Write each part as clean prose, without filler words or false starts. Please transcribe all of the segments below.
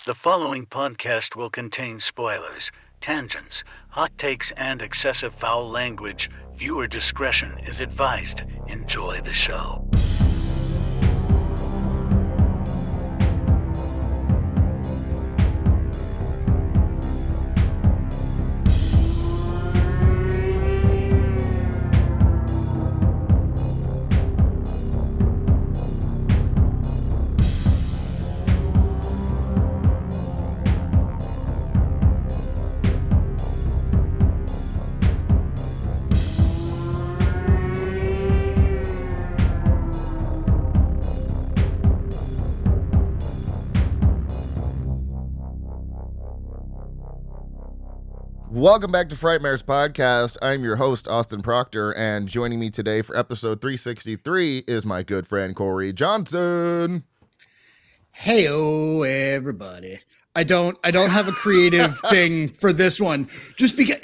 The following podcast will contain spoilers, tangents, hot takes, and excessive foul language. Viewer discretion is advised. Enjoy the show. Welcome back to Frightmares Podcast. I'm your host, Austin Proctor, and joining me today for episode 363 is my good friend, Cory Johnson. Heyo, everybody. I don't have a creative thing for this one, just because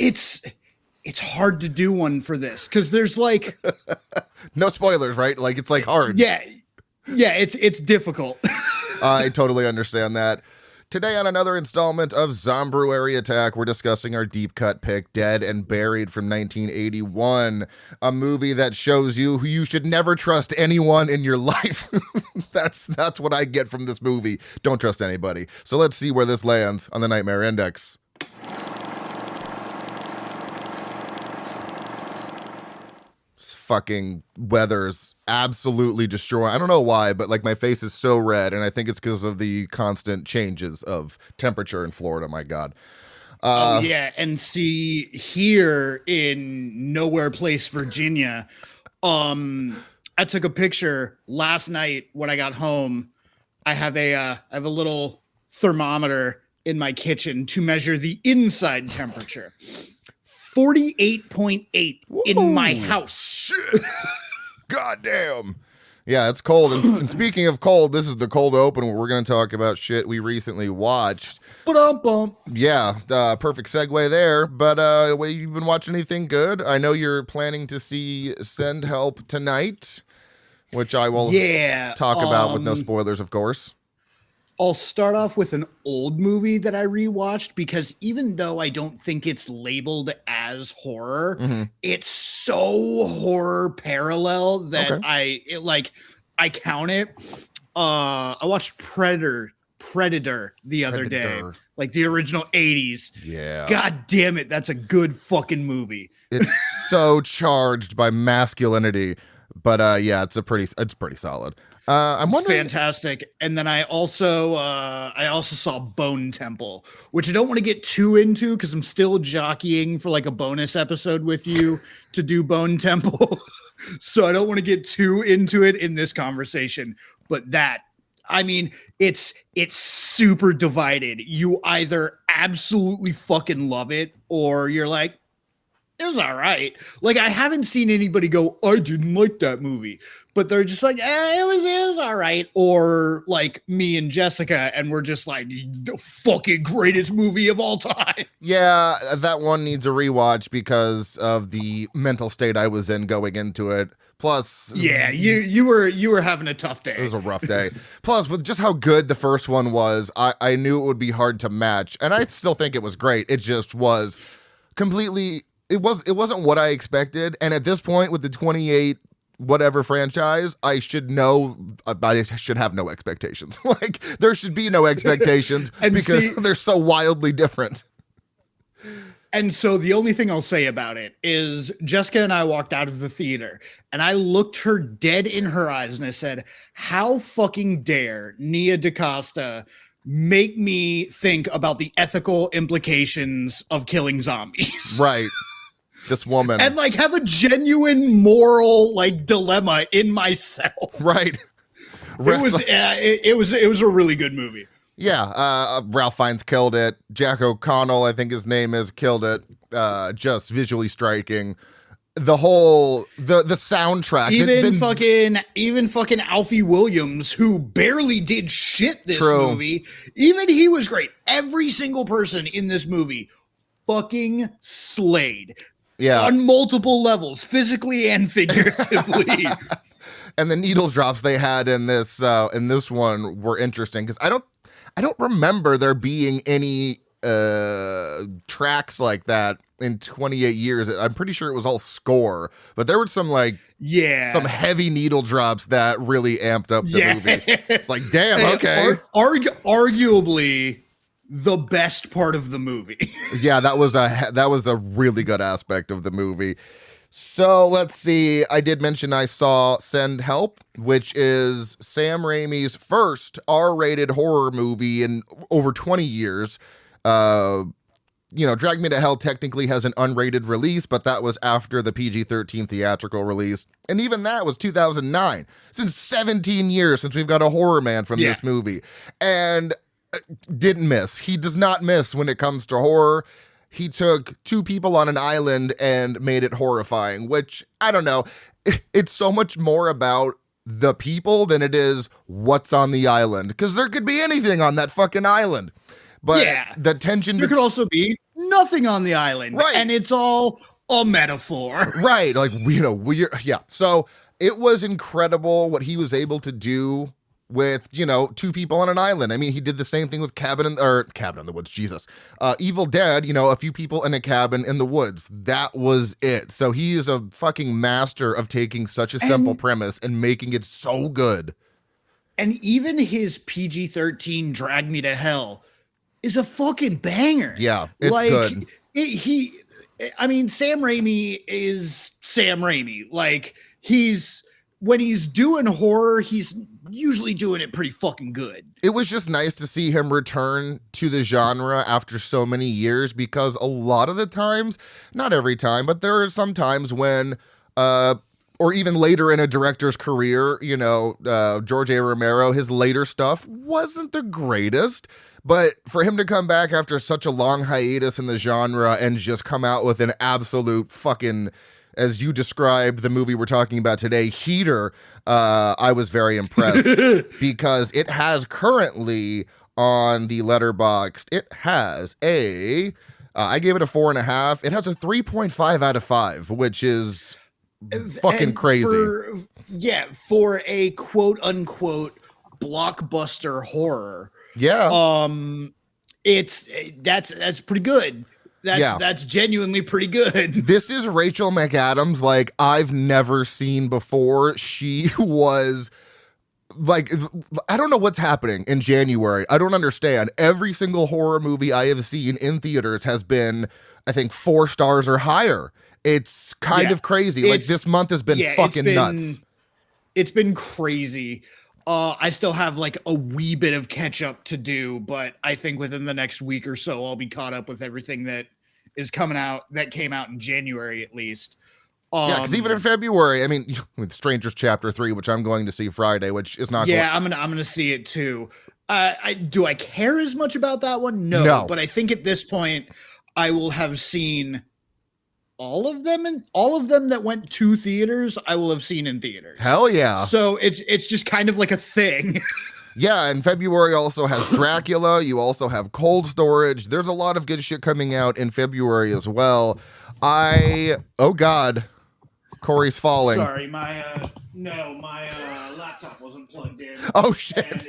it's hard to do one for this, because there's like... No spoilers, right? Like, it's like hard. Yeah, it's difficult. I totally understand that. Today on another installment of Zombruary Attack, we're discussing our deep cut pick, Dead and Buried from 1981, a movie that shows you you should never trust anyone in your life. That's what I get from this movie. Don't trust anybody. So let's see where this lands on the Nightmare Index. Fucking weather's absolutely destroying. I don't know why, but like my face is so red, and I think it's because of the constant changes of temperature in Florida. My God. Yeah, and see, here in Nowhere Place, Virginia, I took a picture last night when I got home. I have a little thermometer in my kitchen to measure the inside temperature. 48.8 in my house. Shit. God damn. Yeah, it's cold. And speaking of cold, this is the cold open where we're going to talk about shit we recently watched. Yeah, perfect segue there. But you've been watching anything good? I know you're planning to see Send Help tonight, which I will talk about with no spoilers, of course. I'll start off with an old movie that I rewatched, because even though I don't think it's labeled as horror, it's so horror parallel that I count it. I watched Predator the other day, like the original 80s. Yeah. God damn it, that's a good fucking movie. It's so charged by masculinity, but yeah, it's pretty solid. I'm wondering. It's fantastic. And then I also saw Bone Temple, which I don't want to get too into because I'm still jockeying for like a bonus episode with you to do Bone Temple. So I don't want to get too into it in this conversation. But it's super divided. You either absolutely fucking love it, or you're like, it was all right. Like, I haven't seen anybody go, I didn't like that movie. But they're just like, it was all right. Or like me and Jessica, and we're just like, the fucking greatest movie of all time. Yeah, that one needs a rewatch because of the mental state I was in going into it. Plus, yeah, you were having a tough day. It was a rough day. Plus, with just how good the first one was, I knew it would be hard to match. And I still think it was great. It just was completely... It wasn't what I expected, and at this point with the 28 whatever franchise, I should have no expectations. Like, there should be no expectations because they're so wildly different. And so the only thing I'll say about it is Jessica and I walked out of the theater, and I looked her dead in her eyes and I said, how fucking dare Nia DaCosta make me think about the ethical implications of killing zombies. Right. This woman. And like have a genuine moral like dilemma in myself. Right. It was a really good movie. Yeah. Ralph Fiennes killed it. Jack O'Connell, I think his name is, killed it. Just visually striking. The whole the soundtrack. Even fucking Alfie Williams, who barely did shit this movie. Even he was great. Every single person in this movie fucking slayed. Yeah. On multiple levels, physically and figuratively. And the needle drops they had in this one were interesting because I I don't remember there being any tracks like that in 28 years. I'm pretty sure it was all score, but there were some some heavy needle drops that really amped up the movie. It's like, damn, okay. Arguably the best part of the movie. Yeah, that was a really good aspect of the movie. So let's see. I did mention I saw Send Help, which is Sam Raimi's first R-rated horror movie in over 20 years. Drag Me to Hell technically has an unrated release, but that was after the PG-13 theatrical release. And even that was 2009. It's been 17 years since we've got a horror man from this movie. And didn't miss. He does not miss when it comes to horror. He took two people on an island and made it horrifying, which, I don't know, it's so much more about the people than it is what's on the island. Because there could be anything on that fucking island. But the tension... There could also be nothing on the island. Right. And it's all a metaphor. Right. So it was incredible what he was able to do with, two people on an island. I mean, he did the same thing with Cabin in the Woods, Jesus. Evil Dead, a few people in a cabin in the woods. That was it. So he is a fucking master of taking such a simple premise and making it so good. And even his PG-13 Drag Me to Hell is a fucking banger. Yeah, it's good. Sam Raimi is Sam Raimi. When he's doing horror, he's usually doing it pretty fucking good. It was just nice to see him return to the genre after so many years, because a lot of the times, not every time, but there are some times when, or even later in a director's career, George A. Romero, his later stuff wasn't the greatest. But for him to come back after such a long hiatus in the genre and just come out with an absolute fucking, as you described the movie we're talking about today, heater, I was very impressed because it has currently on the Letterboxd, it has I gave it a 4.5. It has a 3.5 out of 5, which is fucking crazy. For a quote unquote blockbuster horror. Yeah. That's pretty good. That's genuinely pretty good. This is Rachel McAdams like I've never seen before. She was I don't know what's happening in January. I don't understand. Every single horror movie I have seen in theaters has been, I think, 4 stars or higher. It's kind of crazy. This month has been fucking nuts. It's been crazy. I still have a wee bit of catch up to do, but I think within the next week or so, I'll be caught up with everything that is coming out, that came out in January at least. Because even in February, with Strangers Chapter 3, which I'm going to see Friday, which is not. Yeah, I'm gonna see it too. Do I care as much about that one? No, but I think at this point, I will have seen all of them, and all of them that went to theaters, I will have seen in theaters. Hell yeah. So it's just kind of like a thing. Yeah, and February also has Dracula. You also have Cold Storage. There's a lot of good shit coming out in February as well. Oh God, Cory's falling. Sorry, my laptop wasn't plugged in. Oh shit. And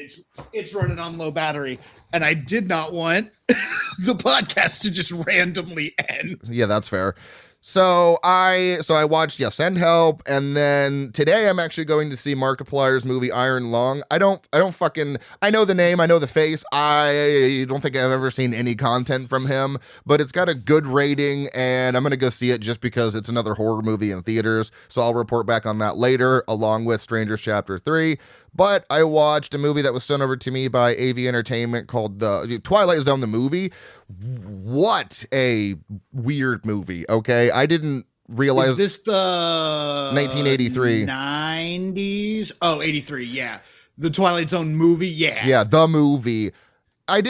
it's running on low battery, and I did not want the podcast to just randomly end. Yeah, that's fair. So I watched Send Help, and then today I'm actually going to see Markiplier's movie Iron Lung. I know the name, I know the face. I don't think I've ever seen any content from him, but it's got a good rating, and I'm going to go see it just because it's another horror movie in theaters. So I'll report back on that later, along with Strangers Chapter 3. But I watched a movie that was sent over to me by AV Entertainment called the Twilight Zone, the movie. What a weird movie, okay? I didn't realize... Is this the... 1983. 90s? Oh, 83, yeah. The Twilight Zone movie, yeah. Yeah, the movie. I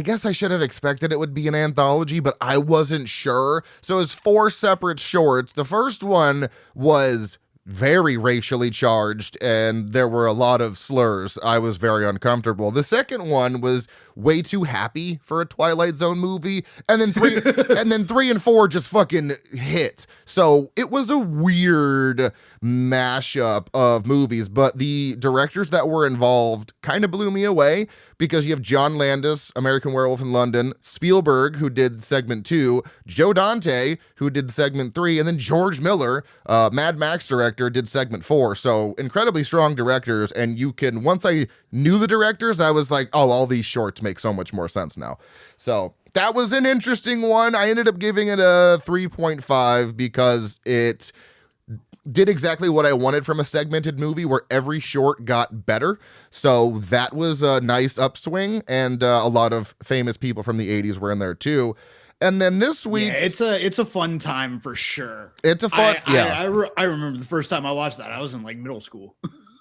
guess I should have expected it would be an anthology, but I wasn't sure. So it was 4 separate shorts. The first one was very racially charged, and there were a lot of slurs. I was very uncomfortable. The second one was way too happy for a Twilight Zone movie. And then 3 and 4 just fucking hit. So it was a weird mashup of movies, but the directors that were involved kind of blew me away, because you have John Landis, American Werewolf in London, Spielberg, who did segment 2, Joe Dante, who did segment 3, and then George Miller, Mad Max director, did segment 4. So incredibly strong directors. And you can, once I knew the directors, I was like, oh, all these shorts make so much more sense now. So that was an interesting one. I ended up giving it a 3.5 because it did exactly what I wanted from a segmented movie, where every short got better. So that was a nice upswing, and a lot of famous people from the 80s were in there too. And then this week, it's a fun time for sure. It's a fun, I remember the first time I watched that, I was in like middle school.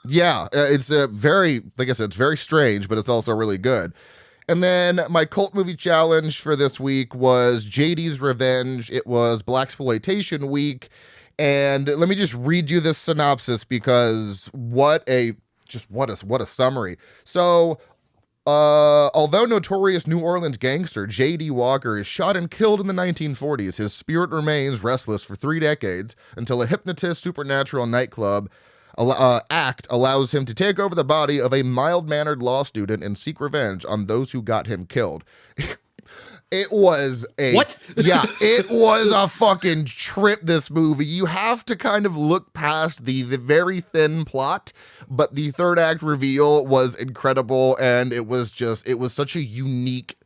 Yeah, it's a very, like I said, it's very strange, but it's also really good. And then my cult movie challenge for this week was JD's Revenge. It was Blaxploitation week. And let me just read you this synopsis, because what a summary. So, although notorious New Orleans gangster J.D. Walker is shot and killed in the 1940s, his spirit remains restless for 3 decades until a hypnotist supernatural nightclub act allows him to take over the body of a mild-mannered law student and seek revenge on those who got him killed. It was it was a fucking trip, this movie. You have to kind of look past the very thin plot, but the third act reveal was incredible, and it was such a unique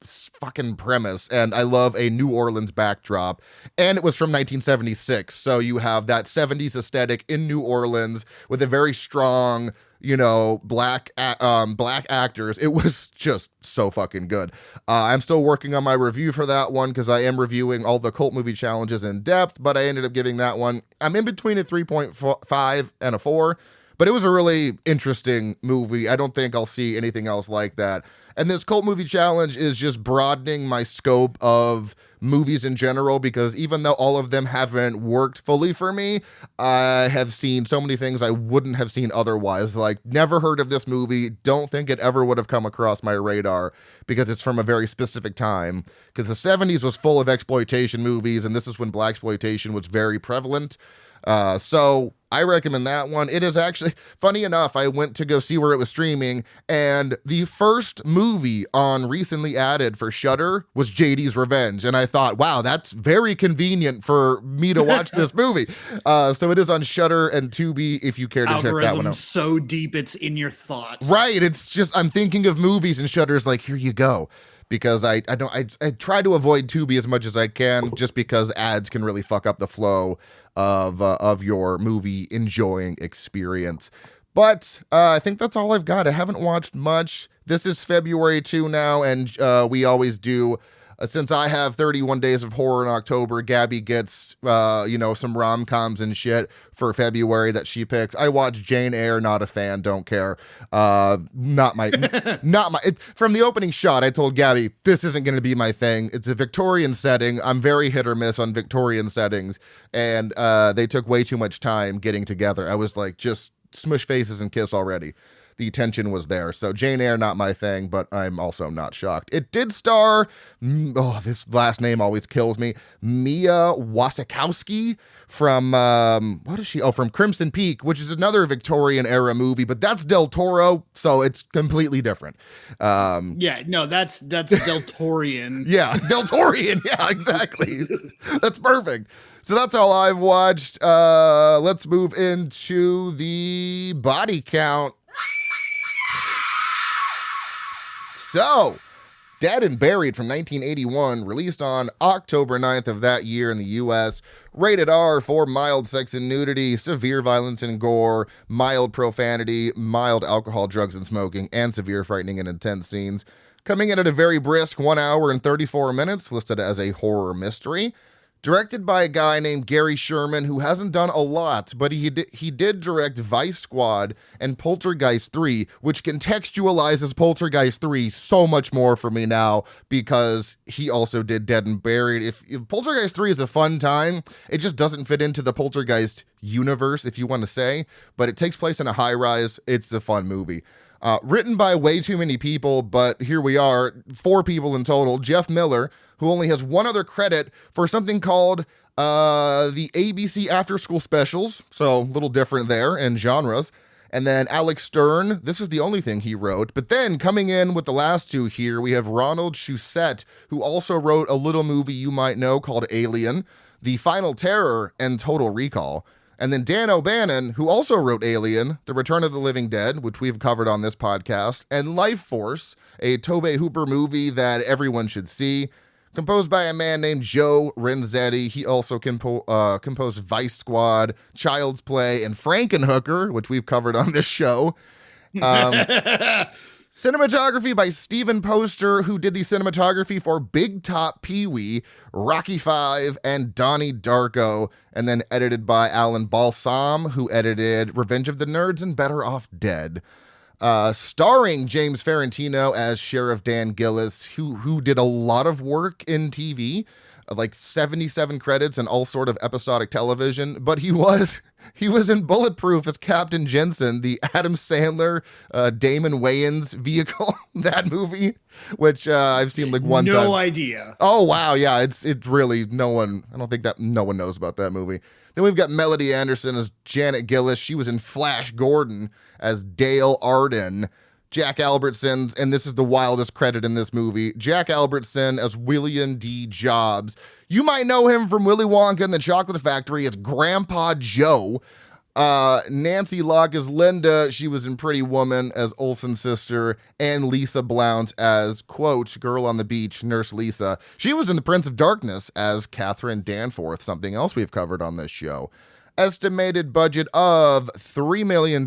fucking premise, and I love a New Orleans backdrop, and it was from 1976, so you have that 70s aesthetic in New Orleans with a very strong, black actors. It was just so fucking good. I'm still working on my review for that one, because I am reviewing all the cult movie challenges in depth, but I ended up giving that one, I'm in between a 3.5 and a 4, but it was a really interesting movie. I don't think I'll see anything else like that. And this cult movie challenge is just broadening my scope of movies in general, because even though all of them haven't worked fully for me, I have seen so many things I wouldn't have seen otherwise. Like, never heard of this movie, don't think it ever would have come across my radar, because it's from a very specific time. Because the 70s was full of exploitation movies, and this is when blaxploitation was very prevalent. So I recommend that one. It is actually, funny enough, I went to go see where it was streaming, and the first movie on recently added for Shudder was JD's Revenge. And I thought, wow, that's very convenient for me to watch this movie. So it is on Shudder and Tubi if you care to check that one out. So deep it's in your thoughts. Right. It's just, I'm thinking of movies, and Shudder's like, here you go. Because I try to avoid Tubi as much as I can, just because ads can really fuck up the flow of your movie enjoying experience. But I think that's all I've got. I haven't watched much. This is February 2 now, and we always do. Since I have 31 Days of Horror in October, Gabby gets, some rom-coms and shit for February that she picks. I watch Jane Eyre, not a fan, don't care. From the opening shot, I told Gabby, this isn't going to be my thing. It's a Victorian setting. I'm very hit or miss on Victorian settings, and they took way too much time getting together. I was like, just smush faces and kiss already. The tension was there. So Jane Eyre, not my thing, but I'm also not shocked. It did star, this last name always kills me, Mia Wasikowski from, from Crimson Peak, which is another Victorian era movie, but that's Del Toro, so it's completely different. That's Del Torian. Yeah, Del Torian, yeah, exactly. That's perfect. So that's all I've watched. Let's move into the body count. So, Dead and Buried from 1981, released on October 9th of that year in the U.S., rated R for mild sex and nudity, severe violence and gore, mild profanity, mild alcohol, drugs, and smoking, and severe frightening and intense scenes. Coming in at a very brisk 1 hour and 34 minutes, listed as a horror mystery. Directed by a guy named Gary Sherman, who hasn't done a lot, but he did direct Vice Squad and Poltergeist 3, which contextualizes Poltergeist 3 so much more for me now, because he also did Dead and Buried. If Poltergeist 3 is a fun time, it just doesn't fit into the Poltergeist universe, if you want to say, but it takes place in a high-rise. It's a fun movie. Written by way too many people, but here we are, 4 people in total. Jeff Miller, who only has one other credit for something called the ABC After School Specials, so a little different there in genres. And then Alex Stern, this is the only thing he wrote. But then coming in with the last 2 here, we have Ronald Shusett, who also wrote a little movie you might know called Alien, The Final Terror, and Total Recall. And then Dan O'Bannon, who also wrote Alien, The Return of the Living Dead, which we've covered on this podcast, and Life Force, a Tobe Hooper movie that everyone should see. Composed by a man named Joe Renzetti. He also composed Vice Squad, Child's Play, and Frankenhooker, which we've covered on this show. Cinematography by Steven Poster, who did the cinematography for Big Top Pee-wee, Rocky V, and Donnie Darko. And then edited by Alan Balsam, who edited Revenge of the Nerds and Better Off Dead. Starring James Ferrantino as Sheriff Dan Gillis, who did a lot of work in TV, like 77 credits and all sort of episodic television, but he was in Bulletproof as Captain Jensen, the Adam Sandler, Damon Wayans vehicle, that movie, which I've seen like one time. No idea. Oh, wow. Yeah, it's really I don't think that no one knows about that movie. Then we've got Melody Anderson as Janet Gillis. She was in Flash Gordon as Dale Arden. Jack Albertson, and this is the wildest credit in this movie, Jack Albertson as William D. Jobs. You might know him from Willy Wonka and the Chocolate Factory as Grandpa Joe. Nancy Locke as Linda. She was in Pretty Woman as Olsen's sister. And Lisa Blount as, quote, Girl on the Beach, Nurse Lisa. She was in The Prince of Darkness as Catherine Danforth, something else we've covered on this show. Estimated budget of $3 million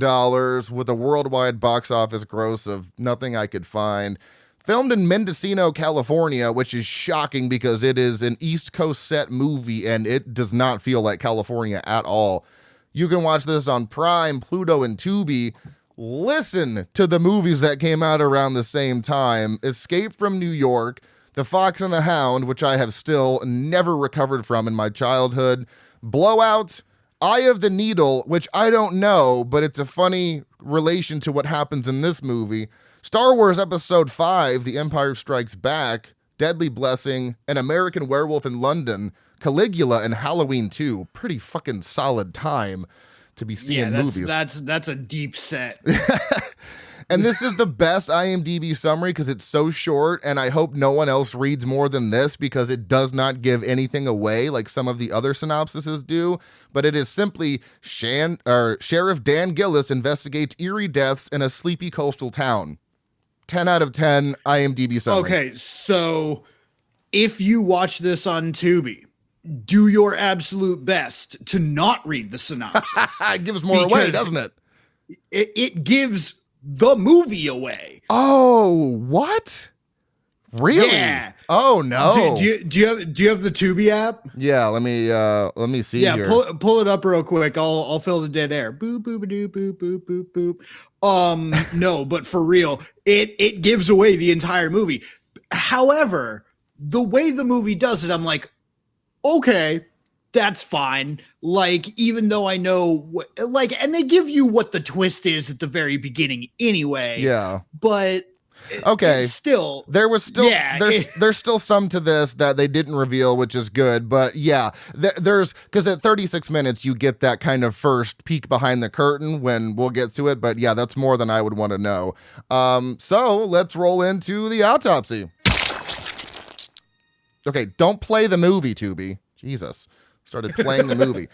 with a worldwide box office gross of nothing I could find. Filmed in Mendocino, California, which is shocking because it is an East Coast set movie and it does not feel like California at all. You can watch this on Prime, Pluto, and Tubi. Listen to the movies that came out around the same time. Escape from New York, The Fox and the Hound, which I have still never recovered from in my childhood, Blowout, Eye of the Needle, which I don't know, but it's a funny relation to what happens in this movie, Star Wars Episode 5, The Empire Strikes Back, Deadly Blessing, An American Werewolf in London, Caligula, and Halloween 2. Pretty fucking solid time to be seeing movies. That's a deep set. And this is the best IMDb summary because it's so short, and I hope no one else reads more than this because it does not give anything away like some of the other synopsises do, but it is simply Sheriff Dan Gillis investigates eerie deaths in a sleepy coastal town. 10 out of 10 IMDb summary. Okay, so if you watch this on Tubi, do your absolute best to not read the synopsis. It gives more away, doesn't it? It gives the movie away. Oh, what? Really? Yeah. Oh no. Do you have the Tubi app? Yeah, let me see here. Pull it up real quick. I'll fill the dead air. Boop boop doo boop boop boop boop. No, but for real, it gives away the entire movie. However, the way the movie does it, I'm like, okay, that's fine. Like, even though I know and they give you what the twist is at the very beginning anyway. Yeah. But okay. Still, there's still some to this that they didn't reveal, which is good. But yeah, there's because at 36 minutes you get that kind of first peek behind the curtain when we'll get to it. But yeah, that's more than I would want to know. So let's roll into the autopsy. Okay, don't play the movie, Tubi. Jesus, started playing the movie.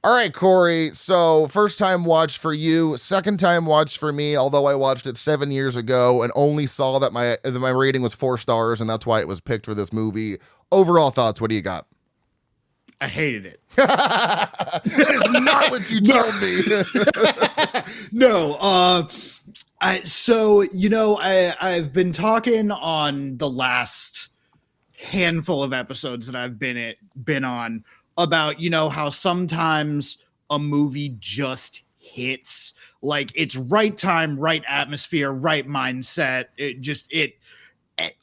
All right, Cory, so first time watch for you, second time watch for me, although I watched it 7 years ago and only saw that my rating was 4 stars, and that's why it was picked for this movie. Overall thoughts, what do you got? I hated it. That is not what you told me. No, I've been talking on the last handful of episodes that I've been on about, how sometimes a movie just hits, like it's right time, right atmosphere, right mindset. It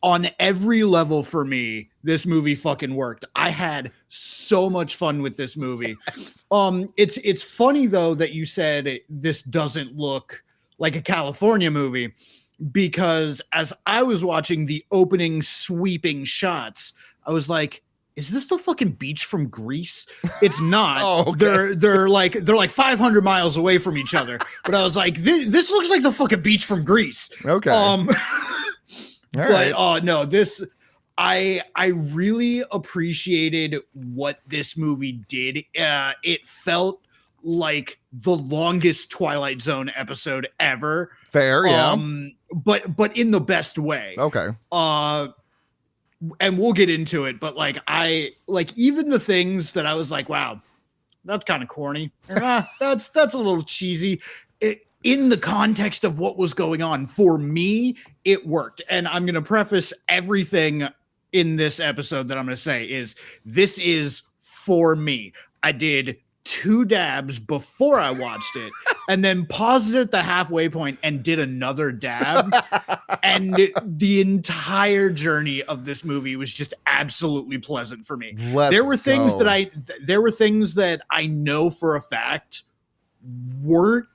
on every level for me, this movie fucking worked. I had so much fun with this movie. Yes. It's funny though that you said this doesn't look like a California movie, because as I was watching the opening sweeping shots, I was like, is this the fucking beach from Greece? It's not. Oh, okay. They're like 500 miles away from each other. But I was like, this looks like the fucking beach from Greece. Okay. No, this I really appreciated what this movie did. It felt like the longest Twilight Zone episode ever. Fair, yeah. But in the best way. Okay. And we'll get into it, but like even the things that I was like, wow, that's kind of corny. That's a little cheesy. In the context of what was going on, for me, it worked. And I'm going to preface everything in this episode that I'm going to say is this is for me. I did 2 dabs before I watched it and then paused it at the halfway point and did another dab. And the entire journey of this movie was just absolutely pleasant for me. There were things that I know for a fact weren't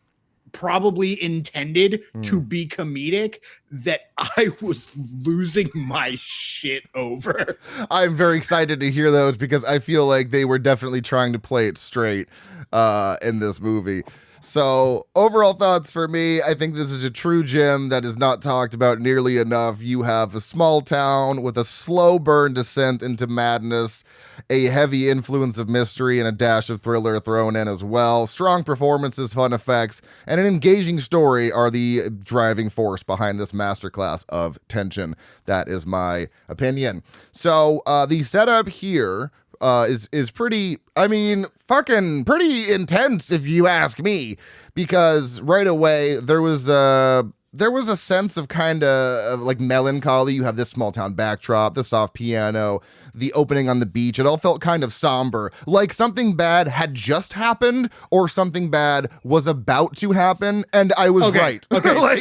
probably intended to be comedic that I was losing my shit over. I'm very excited to hear those because I feel like they were definitely trying to play it straight in this movie. So overall thoughts for me, I think this is a true gem that is not talked about nearly enough. You have a small town with a slow burn descent into madness, a heavy influence of mystery and a dash of thriller thrown in as well. Strong performances, fun effects, and an engaging story are the driving force behind this masterclass of tension. That is my opinion. So the setup here is pretty, I mean, fucking pretty intense if you ask me, because right away there was a sense of kind of like melancholy. You have this small town backdrop, the soft piano, the opening on the beach. It all felt kind of somber, like something bad had just happened or something bad was about to happen. And I was right. Okay. Like,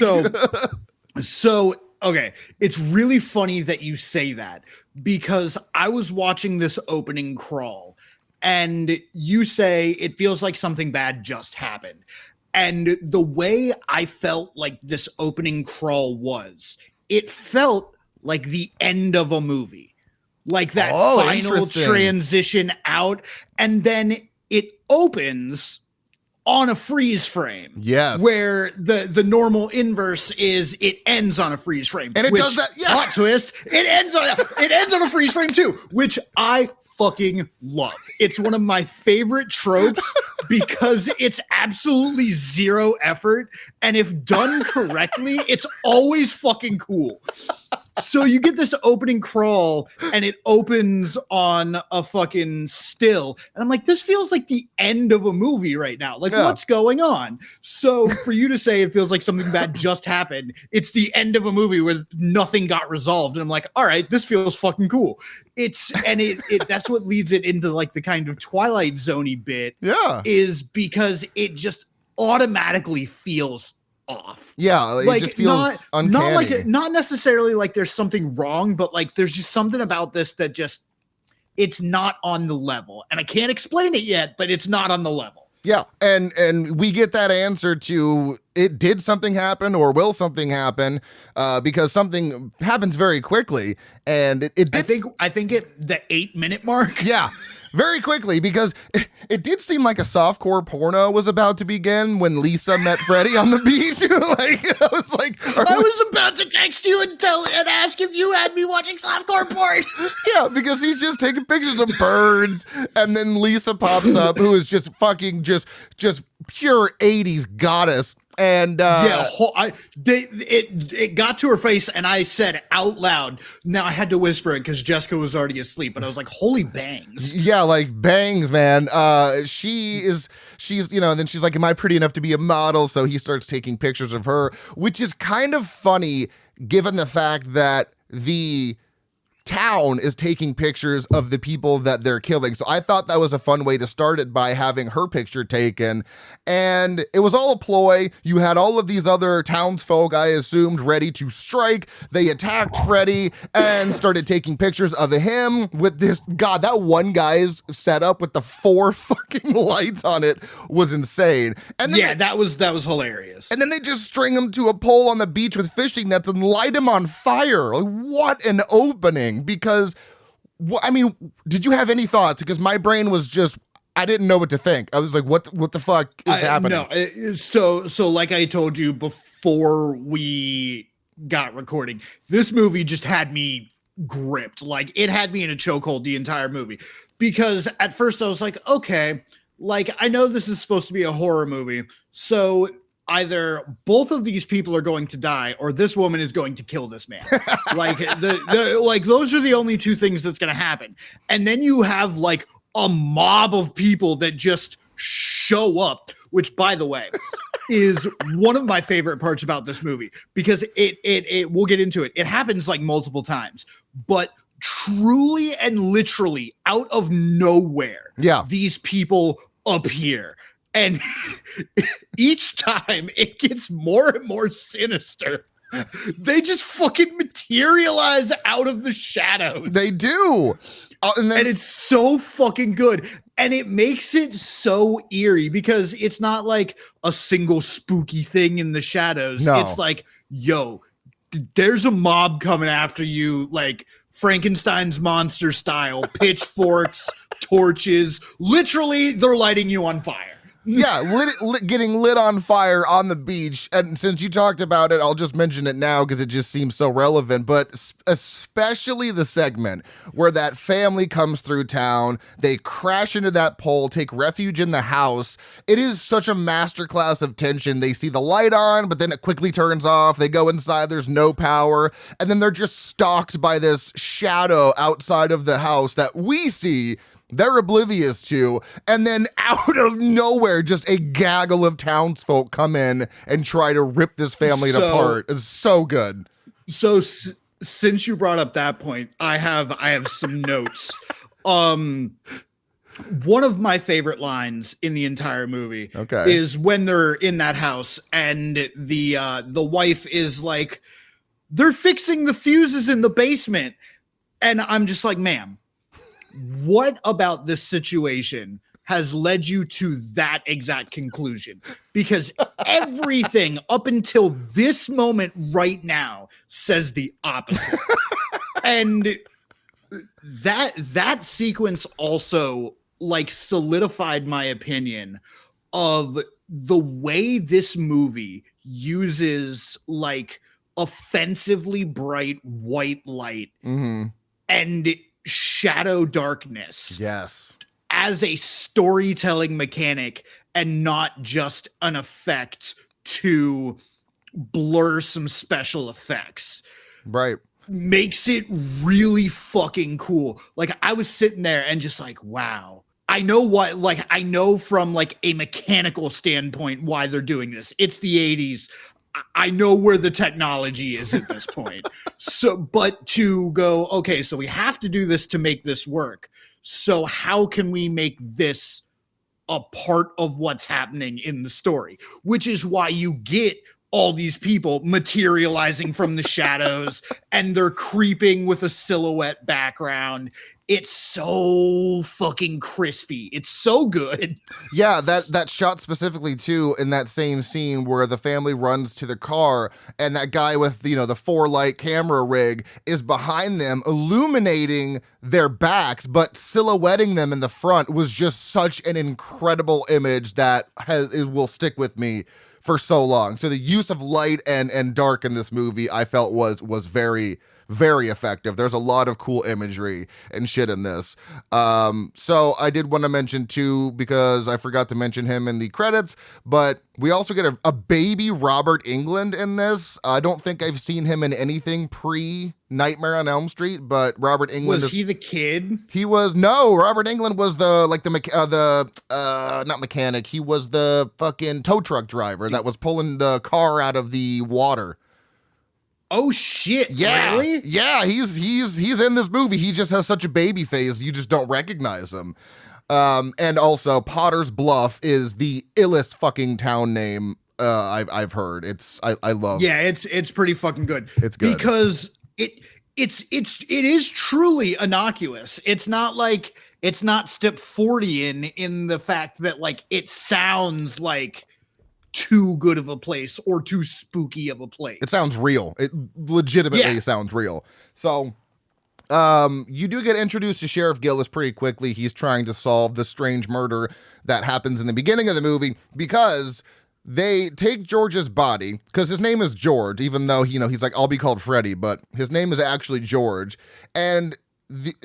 So, okay. It's really funny that you say that because I was watching this opening crawl and you say it feels like something bad just happened. And the way I felt like this opening crawl was, it felt like the end of a movie, like that final transition out. And then it opens on a freeze frame. Yes. Where the normal inverse is it ends on a freeze frame. And it does that. Yeah. Plot twist. It ends on a freeze frame too, which I fucking love. It's one of my favorite tropes because it's absolutely zero effort. And if done correctly, it's always fucking cool. So you get this opening crawl and it opens on a fucking still. And I'm like, this feels like the end of a movie right now. Like, what's going on? So for you to say it feels like something bad just happened, it's the end of a movie where nothing got resolved. And I'm like, all right, this feels fucking cool. That's what leads it into like the kind of Twilight Zone-y bit. Yeah. Is because it just automatically feels off. Yeah, it just feels uncanny. Not necessarily like there's something wrong, but like there's just something about this that just it's not on the level. And I can't explain it yet, but it's not on the level. Yeah, and we get that answer to it did something happen or will something happen because something happens very quickly. And it did I think at the 8-minute mark. Yeah. Very quickly, because it did seem like a softcore porno was about to begin when Lisa met Freddie on the beach. Like, I was like, I was about to text you and ask if you had me watching softcore porn. Yeah, because he's just taking pictures of birds, and then Lisa pops up, who is just fucking just pure 80s goddess. And it got to her face, and I said out loud. Now I had to whisper it because Jessica was already asleep, but I was like, "Holy bangs!" Yeah, like bangs, man. She's and then she's like, "Am I pretty enough to be a model?" So he starts taking pictures of her, which is kind of funny given the fact that the town is taking pictures of the people that they're killing. So I thought that was a fun way to start it by having her picture taken. And it was all a ploy. You had all of these other townsfolk, I assumed, ready to strike. They attacked Freddy and started taking pictures of him with this. God, that one guy's setup with the 4 fucking lights on it was insane. And then that was hilarious. And then they just string him to a pole on the beach with fishing nets and light him on fire. Like, what an opening. Because, I mean, did you have any thoughts? Because my brain was just, I didn't know what to think. I was like, what the fuck is happening? No, so like I told you before we got recording, this movie just had me gripped. Like, it had me in a chokehold the entire movie. Because at first I was like, okay, like, I know this is supposed to be a horror movie, so either both of these people are going to die or this woman is going to kill this man. Like, like, those are the only two things that's going to happen. And then you have like a mob of people that just show up, which, by the way, is one of my favorite parts about this movie, because it we'll get into it. It happens like multiple times, but truly and literally out of nowhere, these people appear. And each time it gets more and more sinister. They just fucking materialize out of the shadows. They do. And it's so fucking good. And it makes it so eerie because it's not like a single spooky thing in the shadows. No. It's like, yo, there's a mob coming after you, like Frankenstein's monster style, pitchforks, torches. Literally, they're lighting you on fire. Yeah, getting lit on fire on the beach. And since you talked about it, I'll just mention it now because it just seems so relevant. But especially the segment where that family comes through town, they crash into that pole, take refuge in the house. It is such a masterclass of tension. They see the light on, but then it quickly turns off. They go inside, there's no power. And then they're just stalked by this shadow outside of the house that we see. They're oblivious to, and then out of nowhere, just a gaggle of townsfolk come in and try to rip this family apart. It's so good. So since you brought up that point, I have some notes. One of my favorite lines in the entire movie is when they're in that house and the wife is like, they're fixing the fuses in the basement, and I'm just like, ma'am, what about this situation has led you to that exact conclusion? Because everything up until this moment right now says the opposite. And that sequence also like solidified my opinion of the way this movie uses like offensively bright white light and shadow darkness as a storytelling mechanic and not just an effect to blur some special effects. Right. Makes it really fucking cool. Like, I was sitting there and just like, wow. I know from like a mechanical standpoint why they're doing this. It's the 80s. I know where the technology is at this point. So, but to go, okay, so we have to do this to make this work. So how can we make this a part of what's happening in the story? Which is why you get all these people materializing from the shadows and they're creeping with a silhouette background. It's so fucking crispy. It's so good. Yeah, that shot specifically too in that same scene where the family runs to the car and that guy with, the 4-light camera rig is behind them illuminating their backs but silhouetting them in the front was just such an incredible image that will stick with me for so long. So the use of light and dark in this movie I felt was very, very effective. There's a lot of cool imagery and shit in this. So I did want to mention too, because I forgot to mention him in the credits, but we also get a baby Robert Englund in this. I don't think I've seen him in anything pre-Nightmare on Elm Street, but Robert Englund was he the kid? Robert Englund was not mechanic. He was the fucking tow truck driver that was pulling the car out of the water. Oh shit! Yeah, Really? yeah, he's in this movie. He just has such a baby face, you just don't recognize him. And also, Potter's Bluff is the illest fucking town name I've heard. I love. Yeah, it's pretty fucking good. It's good because it is truly innocuous. It's not step 40 in the fact that like it sounds like too good of a place or too spooky of a place. It sounds real. It legitimately sounds real. So you do get introduced to Sheriff Gillis pretty quickly. He's trying to solve the strange murder that happens in the beginning of the movie because they take George's body, because his name is George, even though, he's like, I'll be called Freddy, but his name is actually George. And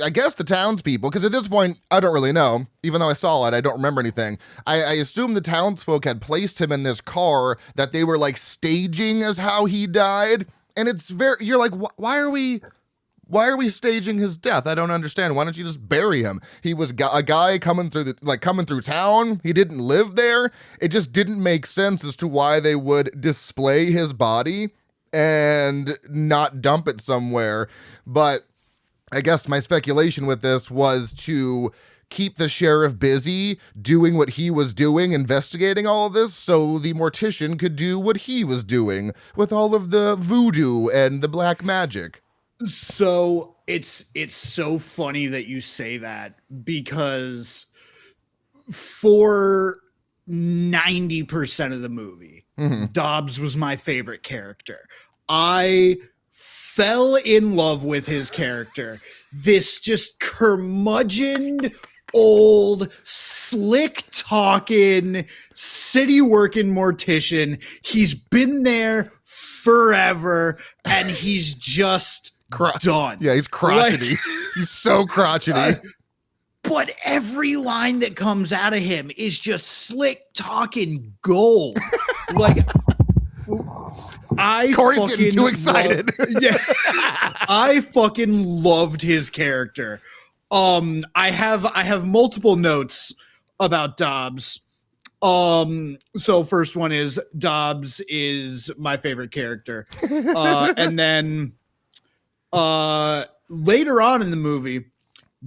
I guess the townspeople, because at this point, I don't really know, even though I saw it, I don't remember anything. I assume the townsfolk had placed him in this car that they were like staging as how he died. And you're like, why are we staging his death? I don't understand. Why don't you just bury him? He was a guy coming through town. He didn't live there. It just didn't make sense as to why they would display his body and not dump it somewhere. But I guess my speculation with this was to keep the sheriff busy doing what he was doing, investigating all of this, so the mortician could do what he was doing with all of the voodoo and the black magic. So it's so funny that you say that, because for 90% of the movie, Dobbs was my favorite character. I fell in love with his character. This just curmudgeoned, old, slick talking, city working mortician. He's been there forever, and he's just done. Yeah, he's crotchety. He's so crotchety. But every line that comes out of him is just slick talking gold. Like, Cory's getting too excited. I fucking loved his character. I have multiple notes about Dobbs. So first one is Dobbs is my favorite character. And then later on in the movie,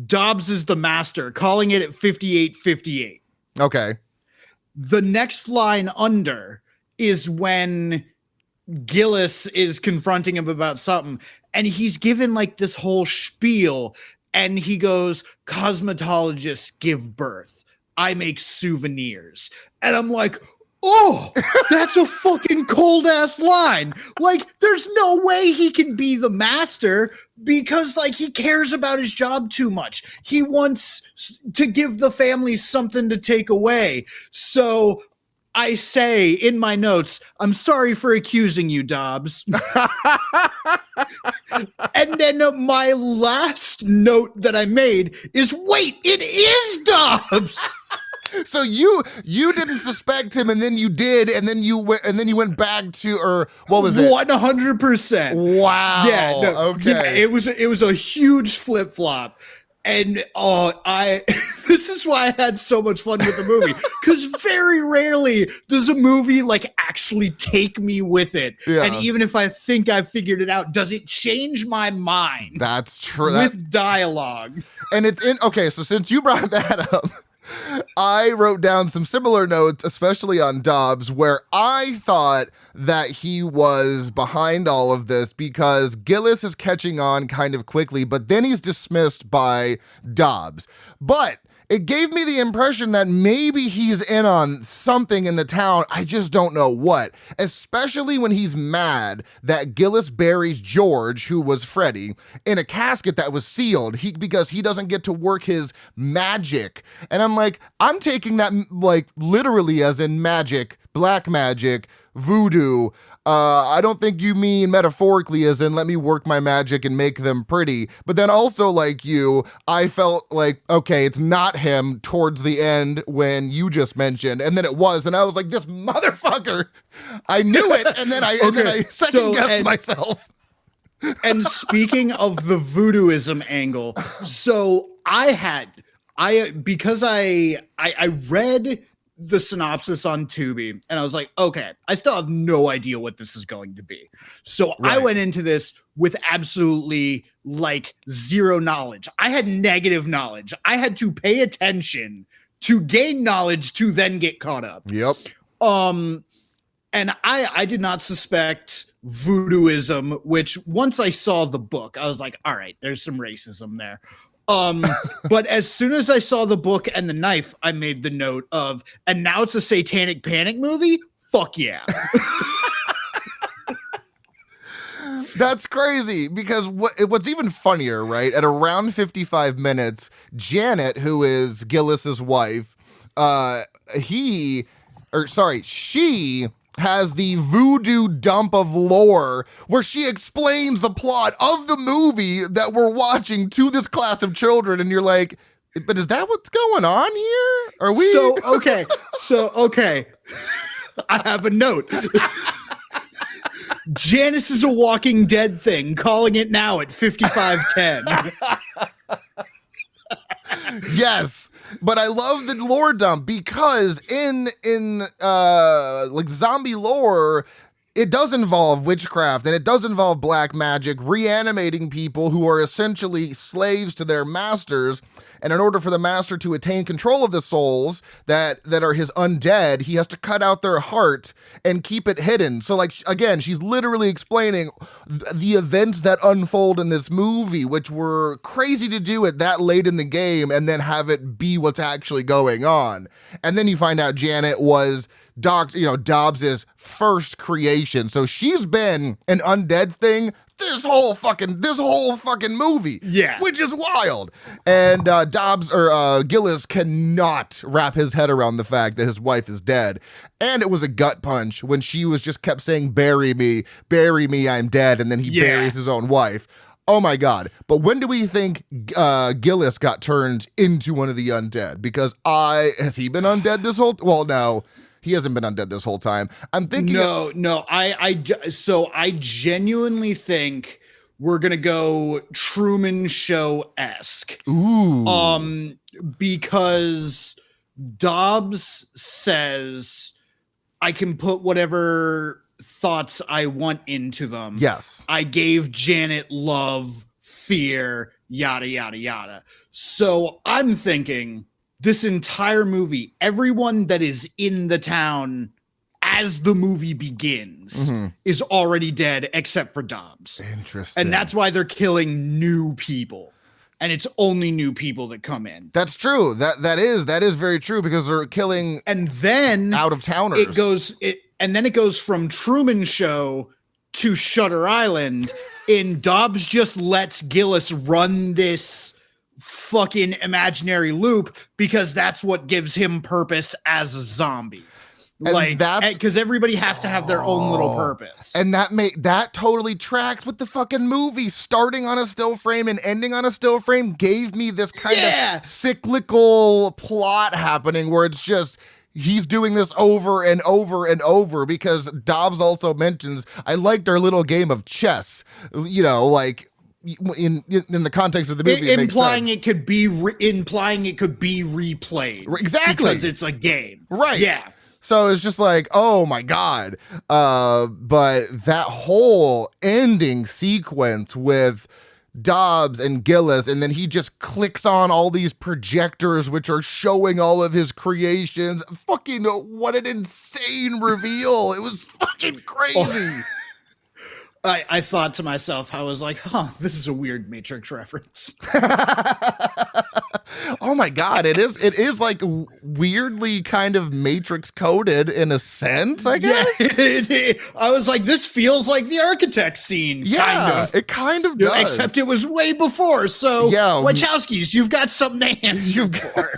Dobbs is the master, calling it at 5858. Okay. The next line under is when Gillis is confronting him about something, and he's given like this whole spiel, and he goes, cosmetologists give birth. I make souvenirs. And I'm like, oh, that's a fucking cold ass line. Like, there's no way he can be the master, because like he cares about his job too much. He wants to give the family something to take away. So I say in my notes, I'm sorry for accusing you, Dobbs. And then my last note that I made is, wait, it is Dobbs. So you didn't suspect him, and then you did, and then you went back to, or what was it? 100%. Wow. Yeah. No, okay. Yeah, it was a huge flip flop. And this is why I had so much fun with the movie, because very rarely does a movie like actually take me with it. Yeah. And even if I think I figured it out, does it change my mind? That's true. With dialogue. And it's okay, so since you brought that up, I wrote down some similar notes, especially on Dobbs, where I thought that he was behind all of this because Gillis is catching on kind of quickly, but then he's dismissed by Dobbs. But it gave me the impression that maybe he's in on something in the town. I just don't know what, especially when he's mad that Gillis buries George, who was Freddy, in a casket that was sealed because he doesn't get to work his magic. And I'm like, I'm taking that like literally as in magic, black magic, voodoo. I don't think you mean metaphorically as in let me work my magic and make them pretty. But then also, like you, I felt like, okay, it's not him towards the end when you just mentioned, and then it was, and I was like, this motherfucker, I knew it, and then I second guessed myself. And speaking of the voodooism angle, so because I read the synopsis on Tubi and I was like, okay, I still have no idea what this is going to be. So I went into this with absolutely like zero knowledge. I had negative knowledge. I had to pay attention to gain knowledge to then get caught up. Yep. And I did not suspect voodooism, which once I saw the book, I was like, all right, there's some racism there. But as soon as I saw the book and the knife, I made the note of, and now it's a satanic panic movie? Fuck yeah. That's crazy because what's even funnier, right? At around 55 minutes, Janet, who is Gillis's wife, she has the voodoo dump of lore where she explains the plot of the movie that we're watching to this class of children, and you're like, but is that what's going on here? Are we okay. I have a note. Janice is a Walking Dead thing, calling it now at 55:10. Yes, but I love the lore dump because in like zombie lore, it does involve witchcraft and it does involve black magic, reanimating people who are essentially slaves to their masters. And in order for the master to attain control of the souls that are his undead, he has to cut out their heart and keep it hidden. So, like, again, she's literally explaining the events that unfold in this movie, which were crazy to do it that late in the game and then have it be what's actually going on. And then you find out Janet was Dobbs's first creation. So she's been an undead thing this whole fucking movie. Yeah. Which is wild. And Gillis cannot wrap his head around the fact that his wife is dead. And it was a gut punch when she kept saying, bury me, I'm dead. And then he buries his own wife. Oh my God. But when do we think Gillis got turned into one of the undead? Because has he been undead this whole, well, no. He hasn't been undead this whole time. I'm thinking. No. I genuinely think we're gonna go Truman Show-esque. Ooh. Because Dobbs says I can put whatever thoughts I want into them. Yes. I gave Janet love, fear, yada yada yada. So I'm thinking, this entire movie, everyone that is in the town as the movie begins is already dead except for Dobbs. Interesting. And that's why they're killing new people. And it's only new people that come in. That's true. That is very true because they're killing and then out of towners. It goes from Truman Show to Shutter Island, and Dobbs just lets Gillis run this fucking imaginary loop because that's what gives him purpose as a zombie. Because everybody has to have their own little purpose. And that totally tracks with the fucking movie. Starting on a still frame and ending on a still frame gave me this kind of cyclical plot happening where it's just he's doing this over and over and over, because Dobbs also mentions, I liked our little game of chess, like in the context of the movie, implying it could be replayed. Exactly. Because it's a game. Right. Yeah. So it's just like, oh my God. But that whole ending sequence with Dobbs and Gillis, and then he just clicks on all these projectors which are showing all of his creations. Fucking what an insane reveal. It was fucking crazy. I thought to myself, I was like, this is a weird Matrix reference. Oh my God, it is like weirdly kind of Matrix coded in a sense, I guess. Yeah, I was like, this feels like the architect scene. Yeah, it kind of does. Except it was way before. So, Wachowskis, you've got something to answer for.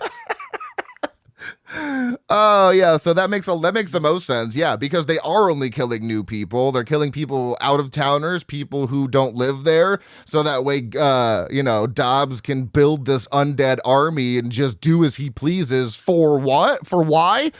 Oh yeah, so that makes the most sense. Yeah, because they are only killing new people. They're killing people out of towners, people who don't live there, so that way Dobbs can build this undead army and just do as he pleases. For what? For why?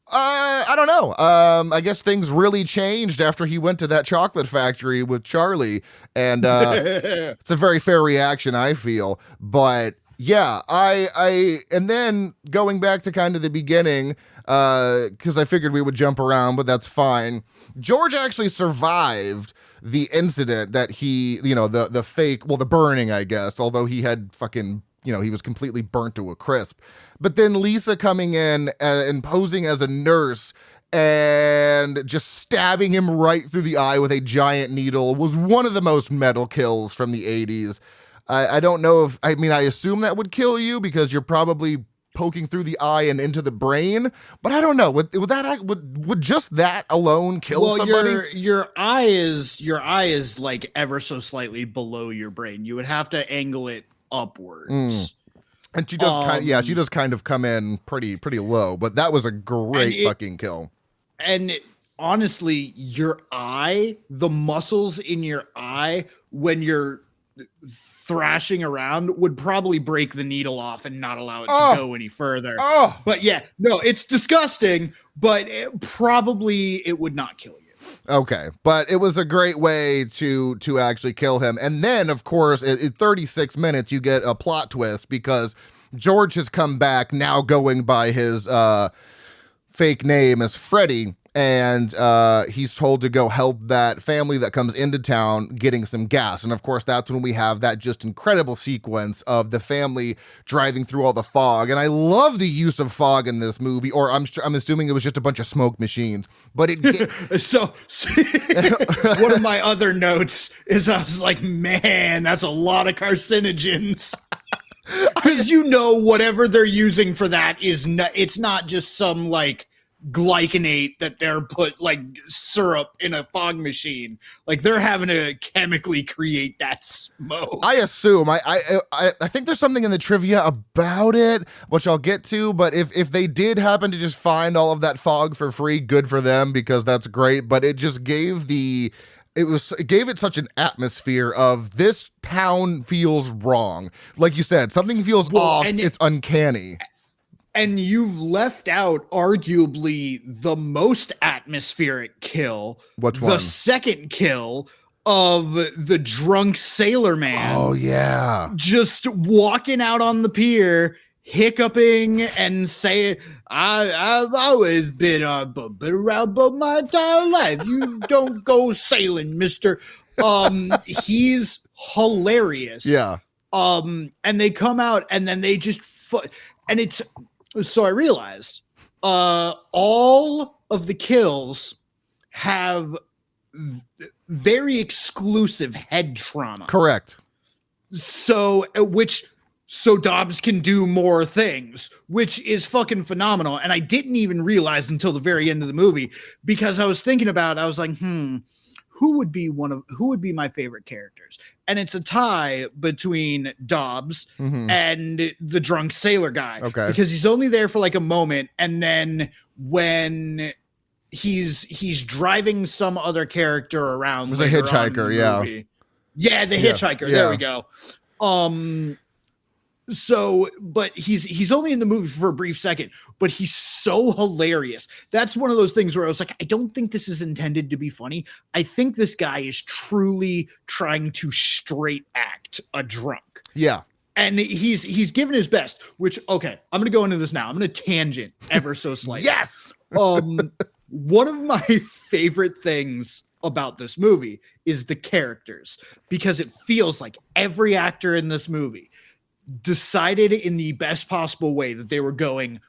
I don't know. I guess things really changed after he went to that chocolate factory with Charlie, and it's a very fair reaction, I feel. But Yeah, and then going back to kind of the beginning, because I figured we would jump around, but that's fine. George actually survived the incident that he, the fake, the burning, I guess, although he had fucking, he was completely burnt to a crisp. But then Lisa coming in and posing as a nurse and just stabbing him right through the eye with a giant needle was one of the most metal kills from the 80s. I don't know I assume that would kill you because you're probably poking through the eye and into the brain, but I don't know. Would just that alone kill somebody? Your eye is like ever so slightly below your brain. You would have to angle it upwards. And she does she does kind of come in pretty low, but that was a great fucking kill. And honestly, your eye, the muscles in your eye when you're thrashing around would probably break the needle off and not allow it to go any further. But yeah, no, it's disgusting, but it would not kill you. Okay, but it was a great way to actually kill him. And then, of course, in 36 minutes, you get a plot twist because George has come back, now going by his fake name as Freddy, and he's told to go help that family that comes into town getting some gas. And of course, that's when we have that just incredible sequence of the family driving through all the fog. And I love the use of fog in this movie, or I'm assuming it was just a bunch of smoke machines. But so one of my other notes is I was like, man, that's a lot of carcinogens. Because whatever they're using for that it's not just some like glycinate that they're put like syrup in a fog machine. Like they're having to chemically create that smoke. I assume. I think there's something in the trivia about it, which I'll get to, but if they did happen to just find all of that fog for free, good for them, because that's great. But it just gave it gave it such an atmosphere of this town feels wrong. Like you said, something feels off. It's uncanny. And you've left out arguably the most atmospheric kill. Which one? The second kill of the drunk sailor man. Oh, yeah. Just walking out on the pier, hiccuping and saying, I've always been around boat my entire life. You don't go sailing, mister. He's hilarious. Yeah. And they come out and then they just and it's so I realized all of the kills have very exclusive head trauma. Correct. So Dobbs can do more things, which is fucking phenomenal. And I didn't even realize until the very end of the movie, because I was thinking about, I was like, who would be my favorite characters? And it's a tie between Dobbs and the drunk sailor guy. Okay. Because he's only there for like a moment. And then when he's driving some other character around. There's a hitchhiker. Yeah. Yeah. The hitchhiker. Yeah. There we go. So, but he's only in the movie for a brief second, but he's so hilarious. That's one of those things where I was like, I don't think this is intended to be funny. I think this guy is truly trying to straight act a drunk. Yeah. And he's given his best, which, okay, I'm going to go into this now. I'm going to tangent ever so slightly. Yes. One of my favorite things about this movie is the characters, because it feels like every actor in this movie decided in the best possible way that they were going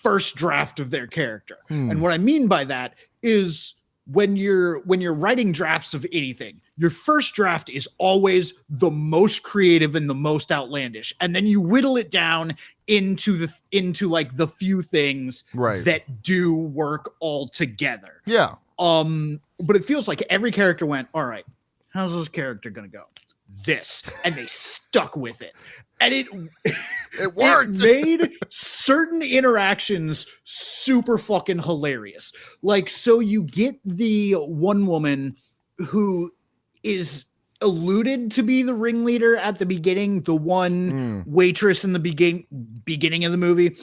first draft of their character. And what I mean by that is when you're writing drafts of anything, your first draft is always the most creative and the most outlandish. And then you whittle it down into like the few things that do work all together. Yeah. But it feels like every character went, all right, how's this character going to go? This. And they stuck with it. And it worked. It made certain interactions super fucking hilarious. Like, so you get the one woman who is alluded to be the ringleader at the beginning, the one waitress in the beginning of the movie.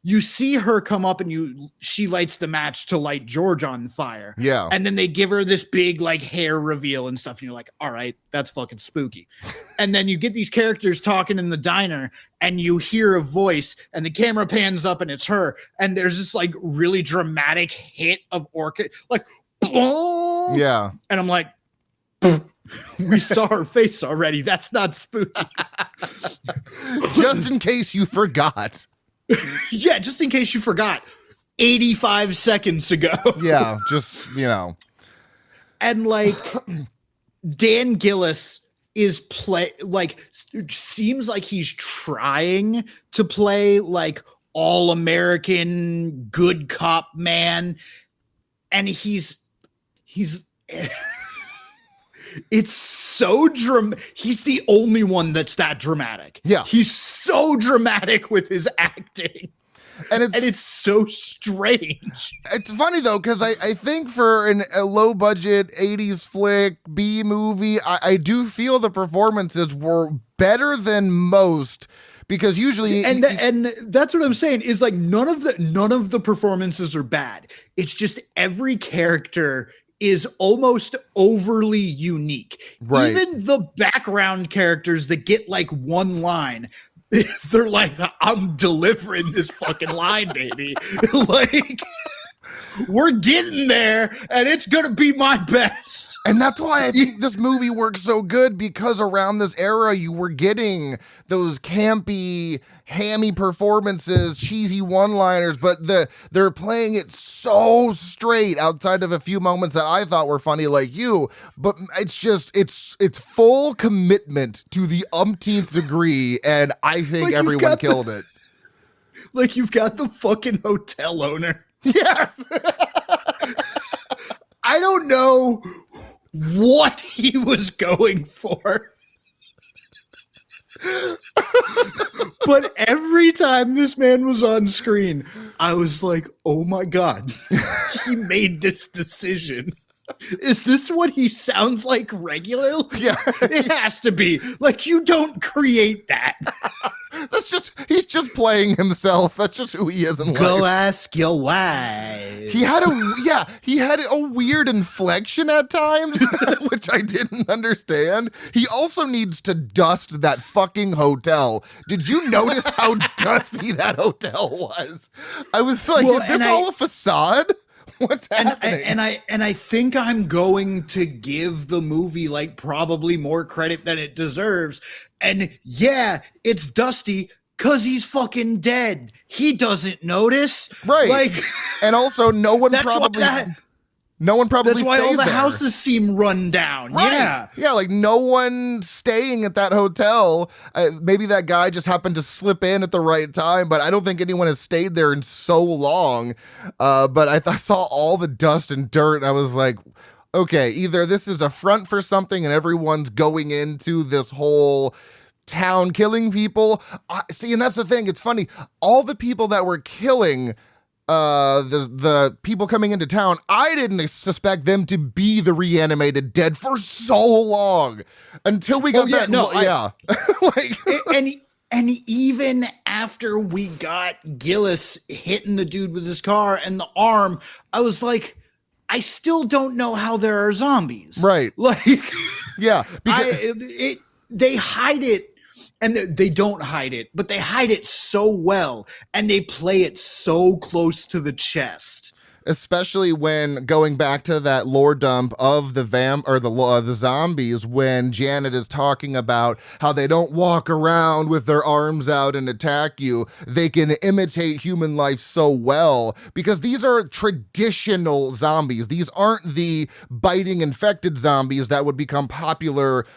you see her come up and she lights the match to light George on fire. Yeah. And then they give her this big like hair reveal and stuff. And you're like, all right, that's fucking spooky. And then you get these characters talking in the diner and you hear a voice and the camera pans up and it's her. And there's this like really dramatic hit of orchid, like, boom. Yeah. And I'm like, we saw her face already. That's not spooky. Just in case you forgot. Yeah, just in case you forgot. 85 seconds ago. Yeah, just, you know. And like Dan Gillis is seems like he's trying to play like all American good cop man. And he's it's so he's the only one that's that dramatic. Yeah. He's so dramatic with his acting. And it's so strange. It's funny though, because I think for a low budget 80s flick B movie, I do feel the performances were better than most, because usually and that's what I'm saying is like none of the performances are bad. It's just every character is almost overly unique. Right. Even the background characters that get like one line, they're like, I'm delivering this fucking line, baby. Like, we're getting there and it's gonna be my best. And that's why I think this movie works so good, because around this era you were getting those campy, hammy performances, cheesy one-liners, but they're playing it so straight outside of a few moments that I thought were funny like you, but it's just it's full commitment to the umpteenth degree, and I think like everyone killed it. Like you've got the fucking hotel owner. Yes. I don't know what he was going for. But every time this man was on screen, I was like, oh my God, he made this decision. Is this what he sounds like regularly? Yeah. It has to be. Like, you don't create that. He's just playing himself. That's just who he is in life. Go ask your wife. He had a weird inflection at times, which I didn't understand. He also needs to dust that fucking hotel. Did you notice how dusty that hotel was? I was like, is this all a facade? What's happening? And I think I'm going to give the movie like probably more credit than it deserves. And yeah, it's dusty because he's fucking dead. He doesn't notice. Right. Like, and also no one probably that's why all the there. houses seem run down. Right. Yeah, like no one staying at that hotel. Maybe that guy just happened to slip in at the right time, but I don't think anyone has stayed there in so long. But I saw all the dust and dirt, and I was like, okay, either this is a front for something and everyone's going into this whole town killing people. See, and that's the thing. It's funny. All the people that were killing the people coming into town, I didn't suspect them to be the reanimated dead for so long until we got and even after we got Gillis hitting the dude with his car and the arm, I was like, I still don't know how there are zombies. Right. Like, yeah, they hide it. And they don't hide it, but they hide it so well, and they play it so close to the chest. Especially when going back to that lore dump of the zombies, when Janet is talking about how they don't walk around with their arms out and attack you. They can imitate human life so well, because these are traditional zombies. These aren't the biting infected zombies that would become popular,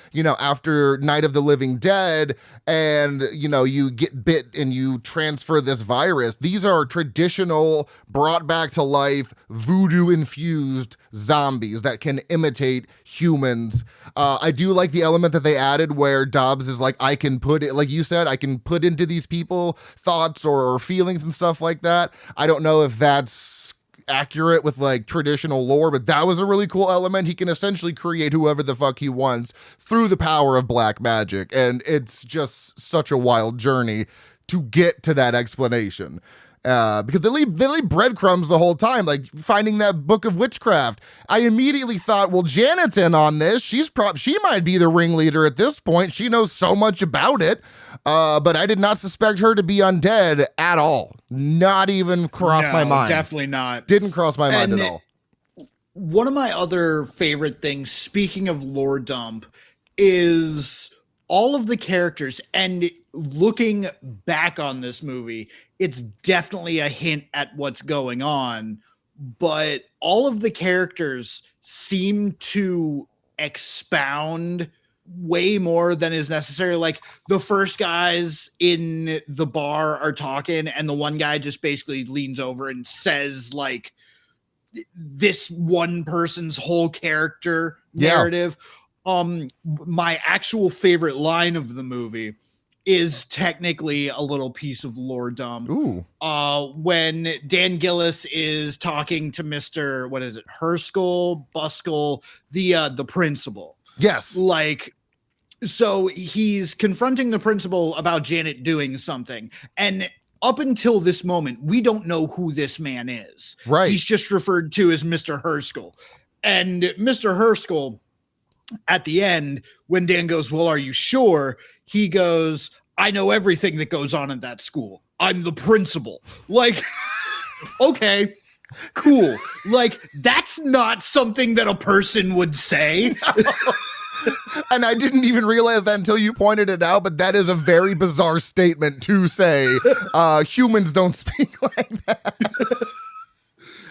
after Night of the Living Dead, and, you get bit and you transfer this virus. These are traditional, brought back to life, voodoo infused zombies that can imitate humans. I do like the element that they added where Dobbs is like, I can put it, like you said, I can put into these people thoughts or feelings and stuff like that. I don't know if that's accurate with like traditional lore, but that was a really cool element. He can essentially create whoever the fuck he wants through the power of black magic, and it's just such a wild journey to get to that explanation. because they leave breadcrumbs the whole time, like finding that book of witchcraft. I immediately thought, well, Janet's in on this. She might be the ringleader at this point. She knows so much about it. But I did not suspect her to be undead at all. Not even crossed my mind. Definitely not. Didn't cross my mind at all. One of my other favorite things, speaking of lore dump, is all of the characters. And looking back on this movie, it's definitely a hint at what's going on. But all of the characters seem to expound way more than is necessary. Like the first guys in the bar are talking, and the one guy just basically leans over and says like this one person's whole character narrative. My actual favorite line of the movie is technically a little piece of lore dump. Ooh. When Dan Gillis is talking to Mr. what is it, Buskell, the principal. Yes. Like, so he's confronting the principal about Janet doing something. And up until this moment, we don't know who this man is. Right. He's just referred to as Mr. Herskell. And Mr. Herskell, at the end, when Dan goes, well, are you sure? He goes, I know everything that goes on at that school. I'm the principal. Like, okay, cool. Like, that's not something that a person would say. And I didn't even realize that until you pointed it out, but that is a very bizarre statement to say. Humans don't speak like that.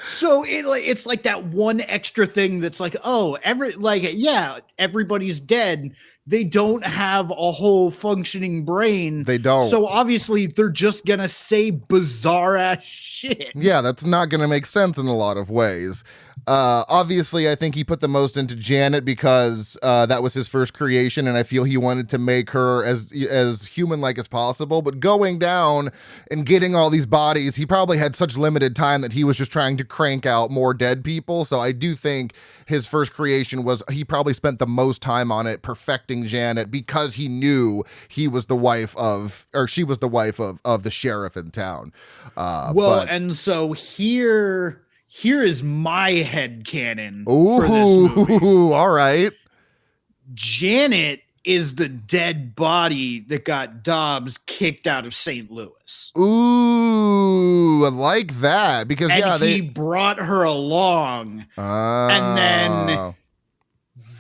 So it's like that one extra thing that's like, oh, everybody's dead. They don't have a whole functioning brain. They don't. So obviously they're just going to say bizarre ass shit. Yeah, that's not going to make sense in a lot of ways. Obviously, I think he put the most into Janet because that was his first creation, and I feel he wanted to make her as human-like as possible. But going down and getting all these bodies, he probably had such limited time that he was just trying to crank out more dead people. So I do think his first creation was, he probably spent the most time on it perfecting Janet because he knew she was the wife of the sheriff in town. And so here is my headcanon for this movie. All right. Janet is the dead body that got Dobbs kicked out of St. Louis. Ooh, I like that because he brought her along, and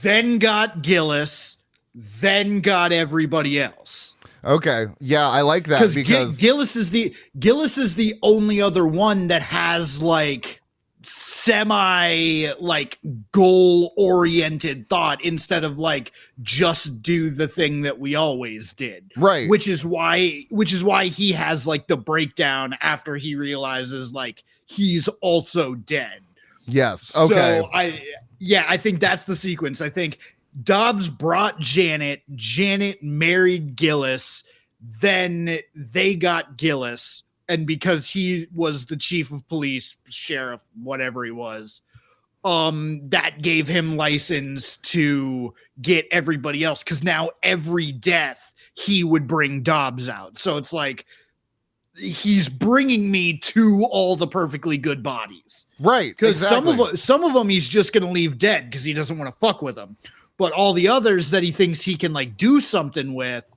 then got Gillis, then got everybody else. Okay, yeah, I like that because Gillis is the only other one that has like semi like goal oriented thought instead of like just do the thing that we always did, right? Which is why he has like the breakdown after he realizes like he's also dead. Yes. Okay. So I think that's the sequence. I think Dobbs brought Janet married Gillis, then they got Gillis. And because he was the chief of police, sheriff, whatever he was, that gave him license to get everybody else. Because now every death, he would bring Dobbs out. So it's like, he's bringing me to all the perfectly good bodies. Right. Because some of them he's just going to leave dead because he doesn't want to fuck with them. But all the others that he thinks he can like do something with,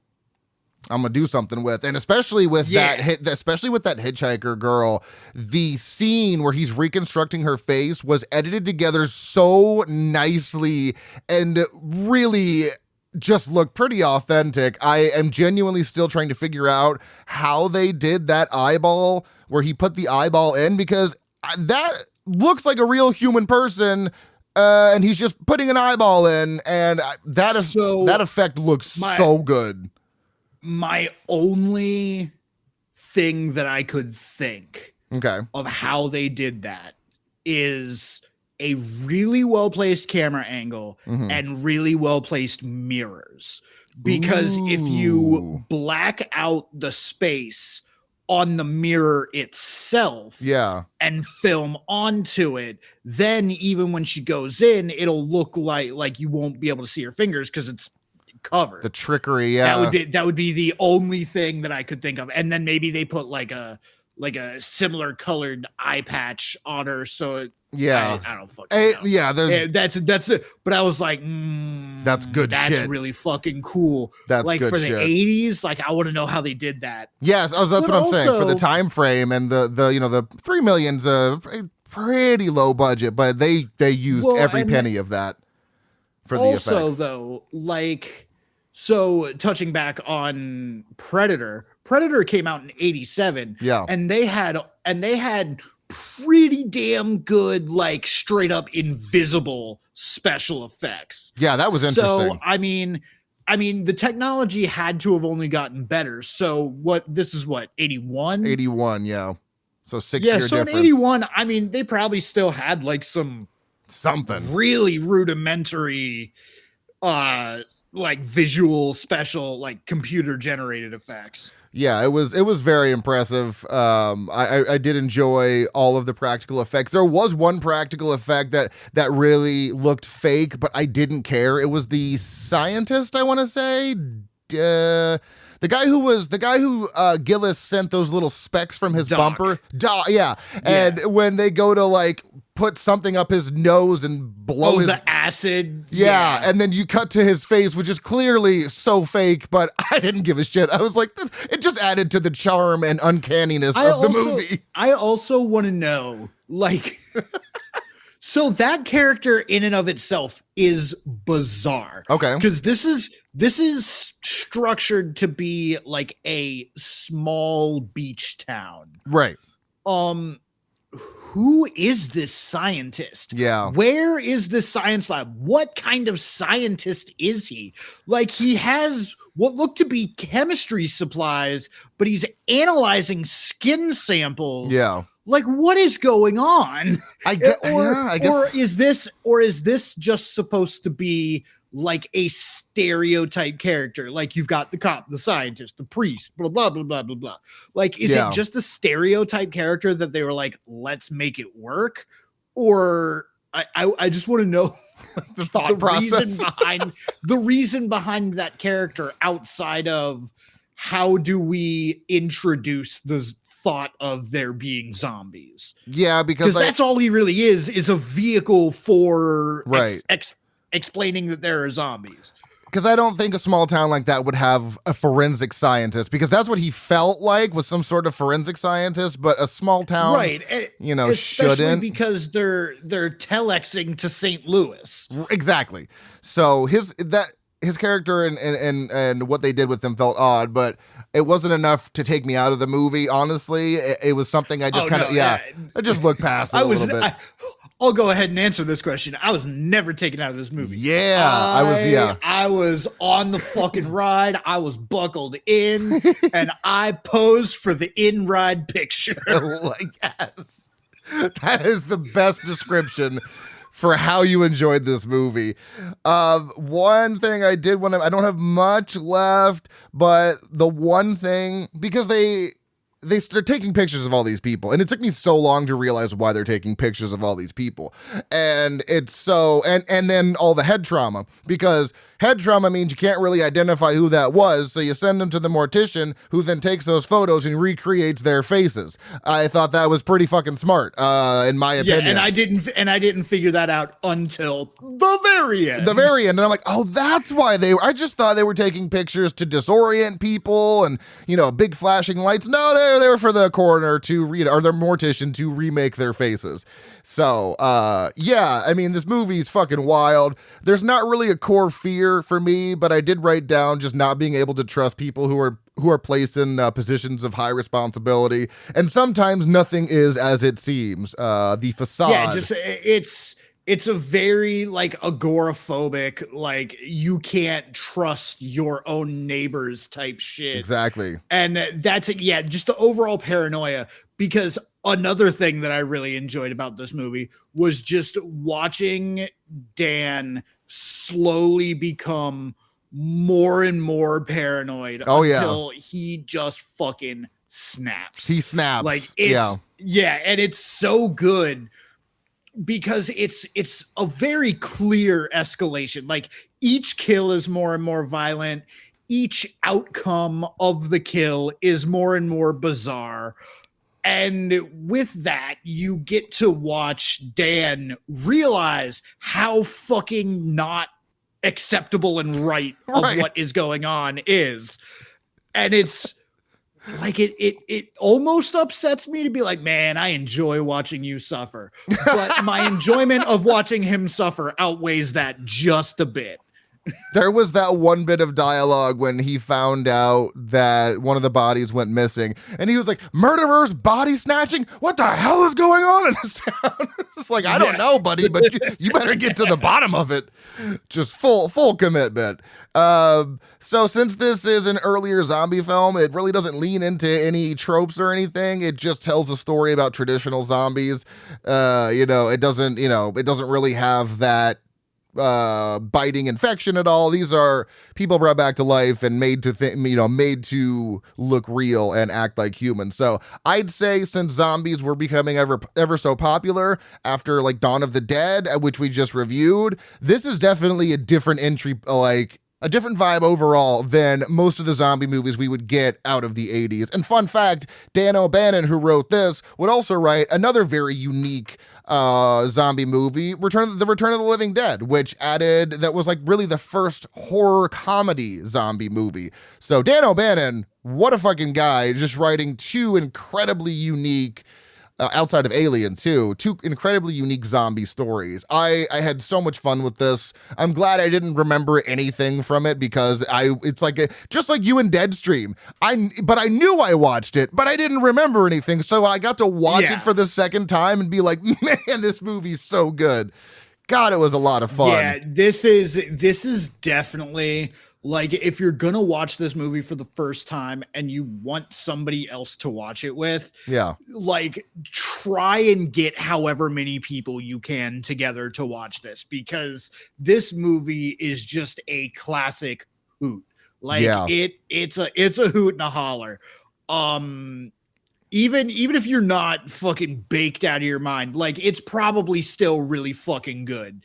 I'm gonna do something with, and especially with that hitchhiker girl, the scene where he's reconstructing her face was edited together so nicely and really just looked pretty authentic. I am genuinely still trying to figure out how they did that eyeball where he put the eyeball in, because that looks like a real human person. And he's just putting an eyeball in, and that effect looks so good. My only thing that I could think of how they did that is a really well-placed camera angle and really well-placed mirrors. Because if you black out the space on the mirror itself and film onto it, then even when she goes in, it'll look like you won't be able to see her fingers because it's covered. The trickery, yeah. That would be the only thing that I could think of. And then maybe they put like a like a similar colored eye patch on her. So yeah, I don't fucking know. Yeah, that's it. But I was like, that's good. That's shit. really fucking cool. That's like good for the shit. 80s. Like I want to know how they did that. Yes, that's what I'm saying. For the time frame and the the $3 million's a pretty low budget, but they used every penny of that for the effects. Also, though, like, so touching back on Predator came out in 87. Yeah, and they had pretty damn good, like, straight up invisible special effects. Yeah, that was interesting. So I mean, the technology had to have only gotten better. So this is 81? 81, yeah. So 6 year difference. So in 81, I mean, they probably still had like something really rudimentary, like visual special, like computer generated effects. Yeah, it was very impressive. I did enjoy all of the practical effects. There was one practical effect that really looked fake, but I didn't care. It was the scientist, I want to say. The guy who Gillis sent those little specks from his bumper. Yeah. And when they go to like put something up his nose and blow the acid. Yeah. And then you cut to his face, which is clearly so fake, but I didn't give a shit. I was like, it just added to the charm and uncanniness of the movie. I also want to know, like, so that character in and of itself is bizarre. Okay. Because this is structured to be like a small beach town. Right. Who is this scientist? Yeah. Where is this science lab? What kind of scientist is he? Like, he has what look to be chemistry supplies, but he's analyzing skin samples. Yeah. Like, what is going on? I guess. Or is this just supposed to be like a stereotype character? Like, you've got the cop, the scientist, the priest, blah, blah, blah, blah, blah, blah. Like, is it just a stereotype character that they were like, let's make it work? Or I just want to know the thought process the reason behind that character, outside of how do we introduce the thought of there being zombies. Yeah, because that's all he really is a vehicle for right. Explaining that there are zombies. Because I don't think a small town like that would have a forensic scientist, because that's what he felt like, was some sort of forensic scientist, but a small town, right? Especially shouldn't, because they're telexing to St. Louis. Exactly. So his character and what they did with him felt odd, but it wasn't enough to take me out of the movie. Honestly, it was something I just I just looked past it a little bit. I'll go ahead and answer this question. I was never taken out of this movie. Yeah, I was on the fucking ride. I was buckled in, and I posed for the in-ride picture. Yes, that is the best description for how you enjoyed this movie. One thing I did want to, I don't have much left, but the one thing, because they're taking pictures of all these people, and it took me so long to realize why they're taking pictures of all these people. And it's so, and then all the head trauma, because head trauma means you can't really identify who that was, so you send them to the mortician, who then takes those photos and recreates their faces. I thought that was pretty fucking smart, in my opinion. Yeah, and I didn't figure that out until the very end. And I'm like, oh, that's why I just thought they were taking pictures to disorient people and, big flashing lights. No, they were for the coroner to read, or their mortician to remake their faces. So, I mean, this movie is fucking wild. There's not really a core fear for me, but I did write down just not being able to trust people who are placed in positions of high responsibility, and sometimes nothing is as it seems. The facade. Yeah, just it's a very like agoraphobic, like you can't trust your own neighbors type shit. Exactly. And that's it. Yeah, just the overall paranoia. Because another thing that I really enjoyed about this movie was just watching Dan slowly become more and more paranoid until he just fucking snaps. He snaps. Like and it's so good because it's a very clear escalation. Like each kill is more and more violent. Each outcome of the kill is more and more bizarre. And with that, you get to watch Dan realize how fucking not acceptable and right of what is going on is. And it's like, it almost upsets me to be like, man, I enjoy watching you suffer. But my enjoyment of watching him suffer outweighs that just a bit. There was that one bit of dialogue when he found out that one of the bodies went missing, and he was like, murderers, body snatching? What the hell is going on in this town? It's like, I don't know, buddy, but you better get to the bottom of it. Just full commitment. So since this is an earlier zombie film, it really doesn't lean into any tropes or anything. It just tells a story about traditional zombies. It doesn't really have that biting infection at all. These are people brought back to life and made to look real and act like humans. So I'd say, since zombies were becoming ever so popular after like Dawn of the Dead, which we just reviewed, this is definitely a different entry, like a different vibe overall than most of the zombie movies we would get out of the 80s. And fun fact, Dan O'Bannon, who wrote this, would also write another very unique zombie movie, Return of the Living Dead, that was like really the first horror comedy zombie movie. So Dan O'Bannon, what a fucking guy, just writing two incredibly unique, outside of Alien too, two incredibly unique zombie stories. I had so much fun with this. I'm glad I didn't remember anything from it, because it's like just like you and Deadstream. But I knew I watched it, but I didn't remember anything. So I got to watch it for the second time and be like, man, this movie's so good. God, it was a lot of fun. Yeah, this is definitely, like, if you're gonna watch this movie for the first time and you want somebody else to watch it with, like, try and get however many people you can together to watch this, because this movie is just a classic hoot. Like, it's a hoot and a holler. Even if you're not fucking baked out of your mind, like, it's probably still really fucking good.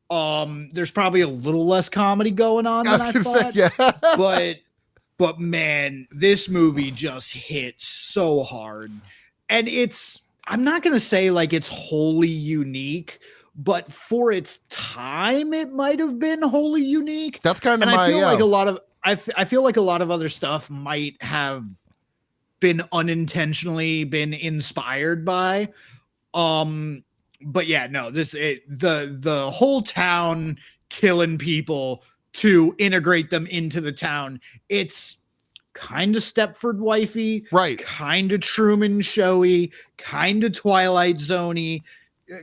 There's probably a little less comedy going on than I thought. But man, this movie just hits so hard. And I'm not going to say like it's wholly unique, but for its time, it might have been wholly unique. That's kind of I feel like a lot of other stuff might have been unintentionally been inspired by, but yeah, no, the whole town killing people to integrate them into the town. It's kind of Stepford Wifey, right? Kind of Truman Showy, kind of Twilight Zoney,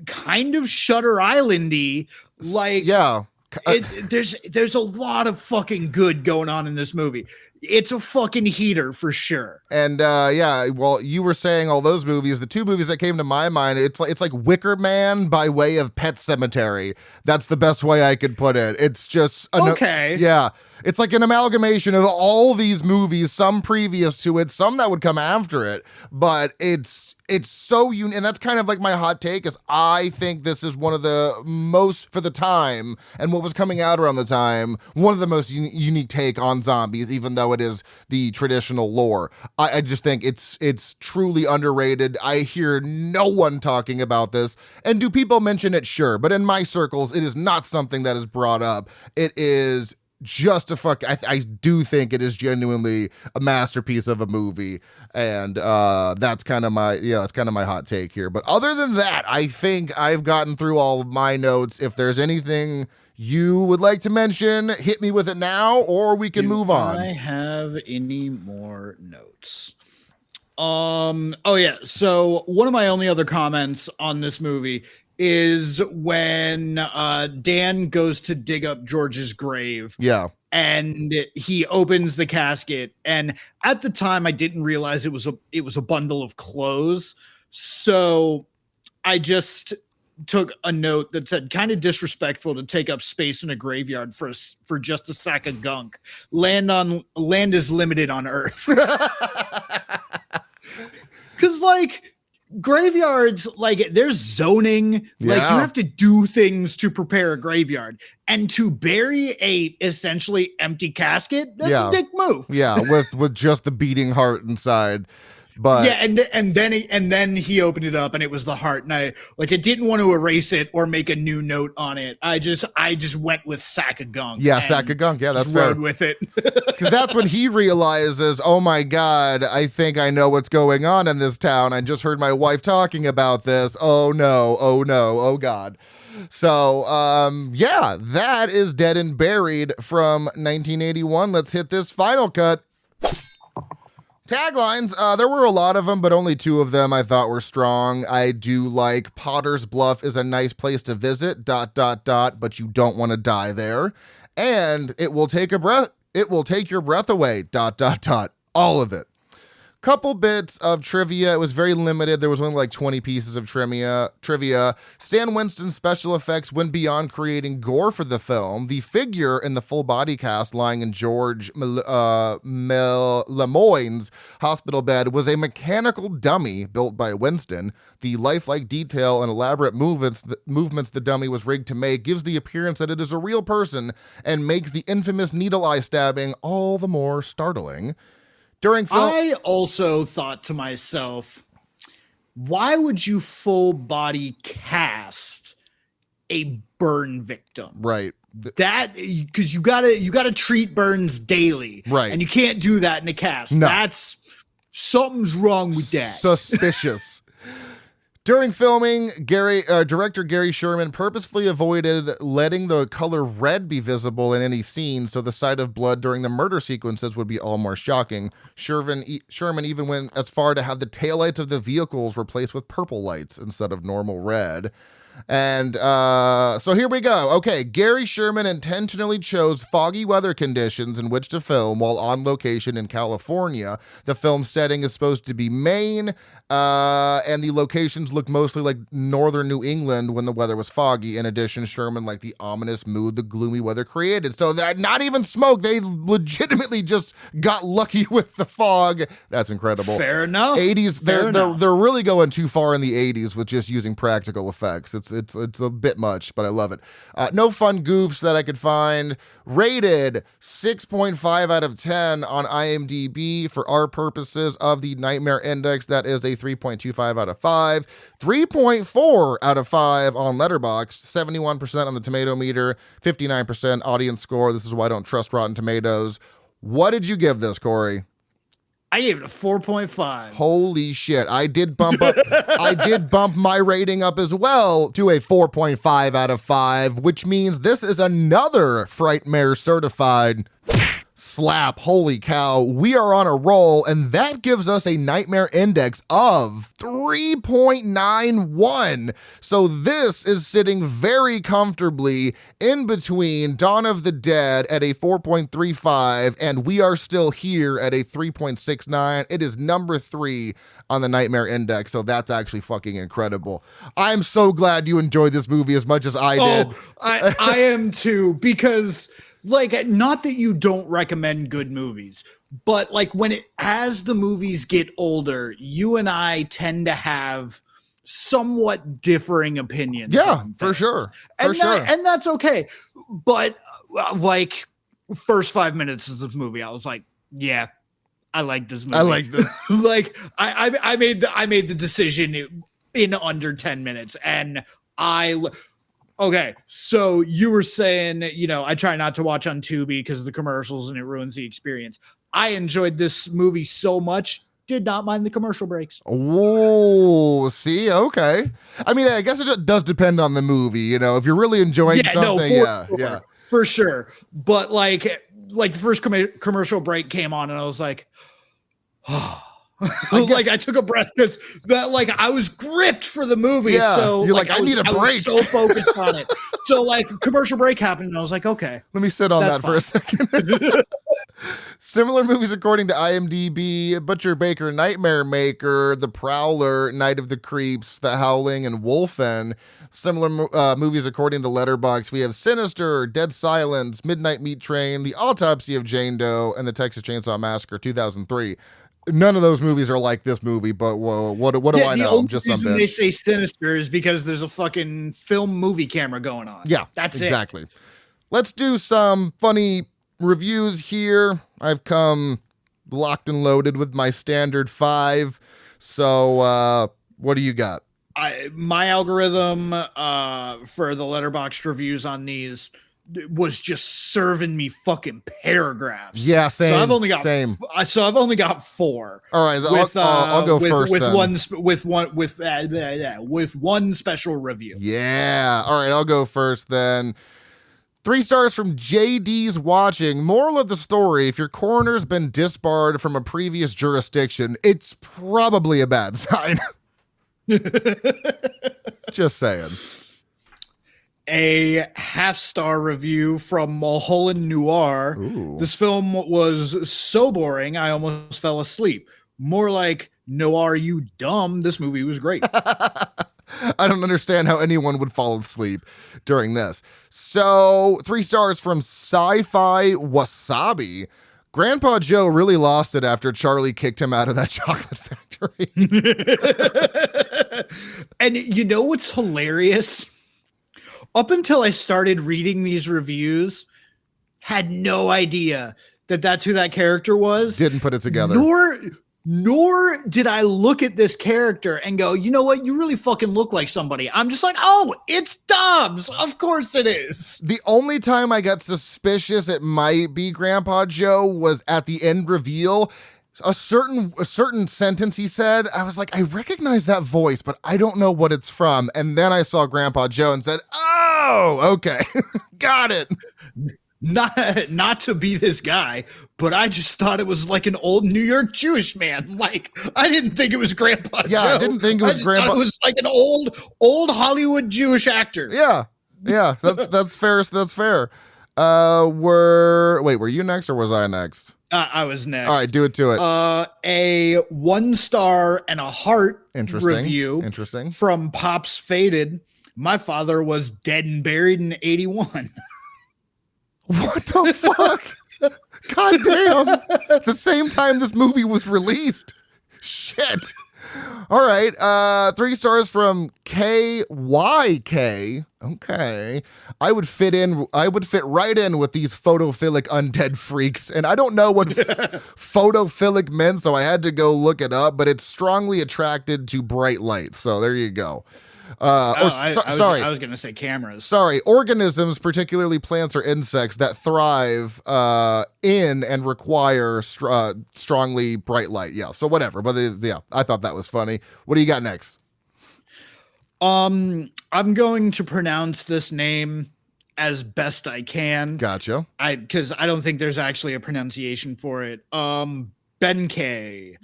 kind of Shutter Islandy. Like, there's a lot of fucking good going on in this movie. It's a fucking heater for sure. And well, you were saying all those movies. The two movies that came to my mind, it's like Wicker Man by way of Pet Sematary. That's the best way I could put it. It's just it's like an amalgamation of all these movies, some previous to it, some that would come after it, but it's so unique. And that's kind of like my hot take, is I think this is one of the most, for the time and what was coming out around the time, one of the most unique take on zombies, even though it is the traditional lore. I just think it's truly underrated. I hear no one talking about this. And do people mention it? Sure. But in my circles, it is not something that is brought up. It is just I do think it is genuinely a masterpiece of a movie, and that's kind of my hot take here. But other than that, I think I've gotten through all of my notes. If there's anything you would like to mention, hit me with it now, or we can move on. Do I have any more notes? So one of my only other comments on this movie is when Dan goes to dig up George's grave. Yeah. And he opens the casket. And at the time, I didn't realize it was a bundle of clothes. So I just took a note that said, kind of disrespectful to take up space in a graveyard for just a sack of gunk. Land is limited on Earth. Because, like, graveyards, like, there's zoning, like, you have to do things to prepare a graveyard, and to bury a essentially empty casket, that's a dick move. With just the beating heart inside. But yeah, and then he opened it up and it was the heart, and I didn't want to erase it or make a new note on it. I just went with sack of gunk. Yeah, sack of gunk. Yeah, that's fair. Rode with it because that's when he realizes, oh my God, I think I know what's going on in this town. I just heard my wife talking about this. Oh no, oh God. So, yeah, that is Dead and Buried from 1981. Let's hit this final cut. Taglines, there were a lot of them, but only 2 of them I thought were strong. I do like Potter's Bluff is a nice place to visit, ... but you don't want to die there. And it will take your breath away, ... all of it. Couple bits of trivia. It was very limited. There was only like 20 pieces of trivia. Stan Winston's special effects went beyond creating gore for the film. The figure in the full body cast lying in George Lemoyne's hospital bed was a mechanical dummy built by Winston. The lifelike detail and elaborate movements the dummy was rigged to make gives the appearance that it is a real person and makes the infamous needle eye stabbing all the more startling. During film, I also thought to myself, why would you full body cast a burn victim? Right. That because you gotta treat burns daily. Right. And you can't do that in a cast. No. That's something's wrong with that. Suspicious. During filming, director Gary Sherman purposefully avoided letting the color red be visible in any scene, so the sight of blood during the murder sequences would be all more shocking. Sherman even went as far to have the taillights of the vehicles replaced with purple lights instead of normal red. And so here we go. Okay, Gary Sherman intentionally chose foggy weather conditions in which to film while on location in California. The film setting is supposed to be Maine, and the locations look mostly like northern New England when the weather was foggy. In addition, Sherman liked the ominous mood the gloomy weather created. So that not even smoke, they legitimately just got lucky with the fog. That's incredible. Fair enough. 80s, they're really going too far in the 80s with just using practical effects. It's a bit much, but I love it. No fun goofs that I could find. Rated 6.5 out of 10 on IMDb. For our purposes of the Nightmare Index, that is a 3.25 out of 5. 3.4 out of 5 on Letterboxd. 71% on the tomato meter. 59% audience score. This is why I don't trust Rotten Tomatoes. What did you give this, Corey? I gave it a 4.5. Holy shit. I did bump my rating up as well to a 4.5 out of 5, which means this is another Frightmare certified slap. Holy cow. We are on a roll, and that gives us a Nightmare Index of 3.91. So this is sitting very comfortably in between Dawn of the Dead at a 4.35 and We Are Still Here at a 3.69. It is number 3 on the Nightmare Index, so that's actually fucking incredible. I'm so glad you enjoyed this movie as much as I did. I am too, because not that you don't recommend good movies, but as the movies get older, you and I tend to have somewhat differing opinions. Yeah, for sure. And that's okay. But first 5 minutes of the movie, I was like, yeah, I like this movie. I like this. I made the decision in under 10 minutes, and okay, so you were saying, I try not to watch on Tubi because of the commercials and it ruins the experience. I enjoyed this movie so much, did not mind the commercial breaks. Oh, see, okay. I mean, I guess it does depend on the movie, if you're really enjoying something, for sure. But the first commercial break came on and I was like, oh. I took a breath because I was gripped for the movie. Yeah, so you're I need a break. I was so focused on it. So commercial break happened and I was like, okay, let me sit on that for a second. Similar movies according to IMDb: Butcher Baker, Nightmare Maker, The Prowler, Night of the Creeps, The Howling, and Wolfen. Similar movies according to Letterboxd: we have Sinister, Dead Silence, Midnight Meat Train, The Autopsy of Jane Doe, and The Texas Chainsaw Massacre 2003. None of those movies are like this movie, but what do I know? I'm just some bitch. The only reason they say Sinister is because there's a fucking film movie camera going on. Yeah, that's exactly. Let's do some funny reviews here. I've come locked and loaded with my standard 5. So what do you got? My algorithm for the letterboxd reviews on these was just serving me fucking paragraphs. Yeah, same. So I've only got same. So I've only got 4. All right, I'll go first with then. with one special review. Yeah. All right, I'll go first then. 3 stars from JD's Watching. Moral of the story, if your coroner's been disbarred from a previous jurisdiction, it's probably a bad sign. Just saying. A half-star review from Mulholland Noir. Ooh. This film was so boring, I almost fell asleep. More like, Noir, you dumb. This movie was great. I don't understand how anyone would fall asleep during this. So, 3 stars from Sci-Fi Wasabi. Grandpa Joe really lost it after Charlie kicked him out of that chocolate factory. And you know what's hilarious? Up until I started reading these reviews, had no idea that that's who that character was. Didn't put it together. Nor did I look at this character and go, you know what? You really fucking look like somebody. I'm just like, oh, it's Dobbs. Of course it is. The only time I got suspicious it might be Grandpa Joe was at the end reveal. A certain sentence he said, I was like, I recognize that voice, but I don't know what it's from. And then I saw Grandpa Joe and said, oh, okay, got it. Not to be this guy, but I just thought it was like an old New York Jewish man. Like, I didn't think it was Grandpa Joe. Yeah, I didn't think it was Grandpa. It was like an old Hollywood Jewish actor. Yeah, that's fair. That's fair. Were you next or was I next? I was next. All right, do it to it. A 1 star and a heart review. Interesting. From Pops Faded. My father was dead and buried in 81. What the fuck? God damn. The same time this movie was released. Shit. All right. 3 stars from KYK. Okay. I would fit right in with these photophilic undead freaks. And I don't know what photophilic meant, so I had to go look it up, but it's strongly attracted to bright light. So there you go. Sorry. I was going to say cameras. Sorry, organisms, particularly plants or insects that thrive in and require strongly bright light. Yeah, so whatever. But I thought that was funny. What do you got next? I'm going to pronounce this name as best I can. Gotcha. Because I don't think there's actually a pronunciation for it. Benkei.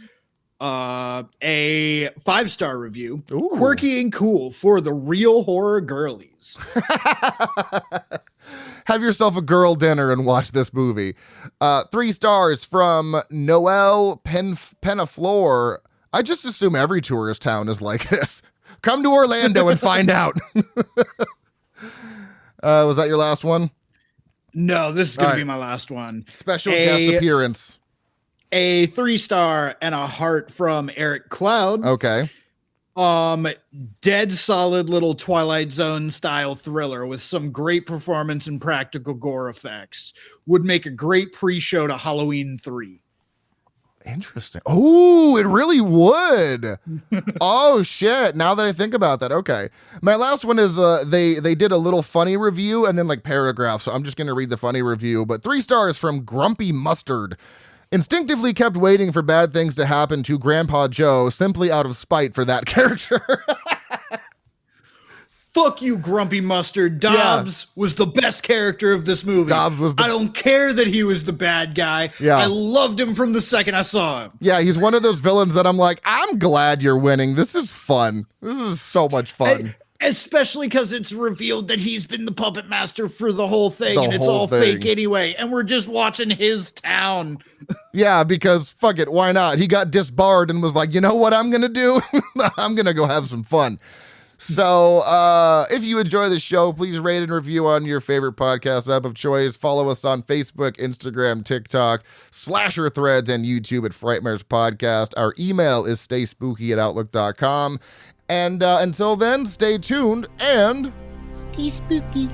A 5-star review. Ooh. Quirky and cool for the real horror girlies. Have yourself a girl dinner and watch this movie. 3 stars from Noel Penaflor. I just assume every tourist town is like this. Come to Orlando and find out. Was that your last one? No, this is going to be my last one. Special guest appearance. A 3-star and a heart from Eric Cloud. Okay. Dead solid little Twilight Zone style thriller with some great performance and practical gore effects. Would make a great pre-show to Halloween 3. Interesting. Oh, it really would. Oh shit. Now that I think about that. Okay. My last one is they did a little funny review and then like paragraphs. So I'm just going to read the funny review, but 3 stars from Grumpy Mustard. Instinctively kept waiting for bad things to happen to Grandpa Joe simply out of spite for that character. Fuck you, Grumpy Mustard. Dobbs was the best character of this movie. I don't care that he was the bad guy. Yeah. I loved him from the second I saw him. Yeah, he's one of those villains that I'm like, I'm glad you're winning. This is fun. This is so much fun. Especially because it's revealed that he's been the puppet master for the whole thing, and it's all fake anyway, and we're just watching his town. Yeah, because fuck it, why not? He got disbarred and was like, you know what I'm gonna do? I'm gonna go have some fun. So if you enjoy the show, please rate and review on your favorite podcast app of choice. Follow us on Facebook, Instagram, TikTok, Slasher Threads, and YouTube at Frightmares Podcast. Our email is stayspooky@outlook.com. And until then, stay tuned and stay spooky.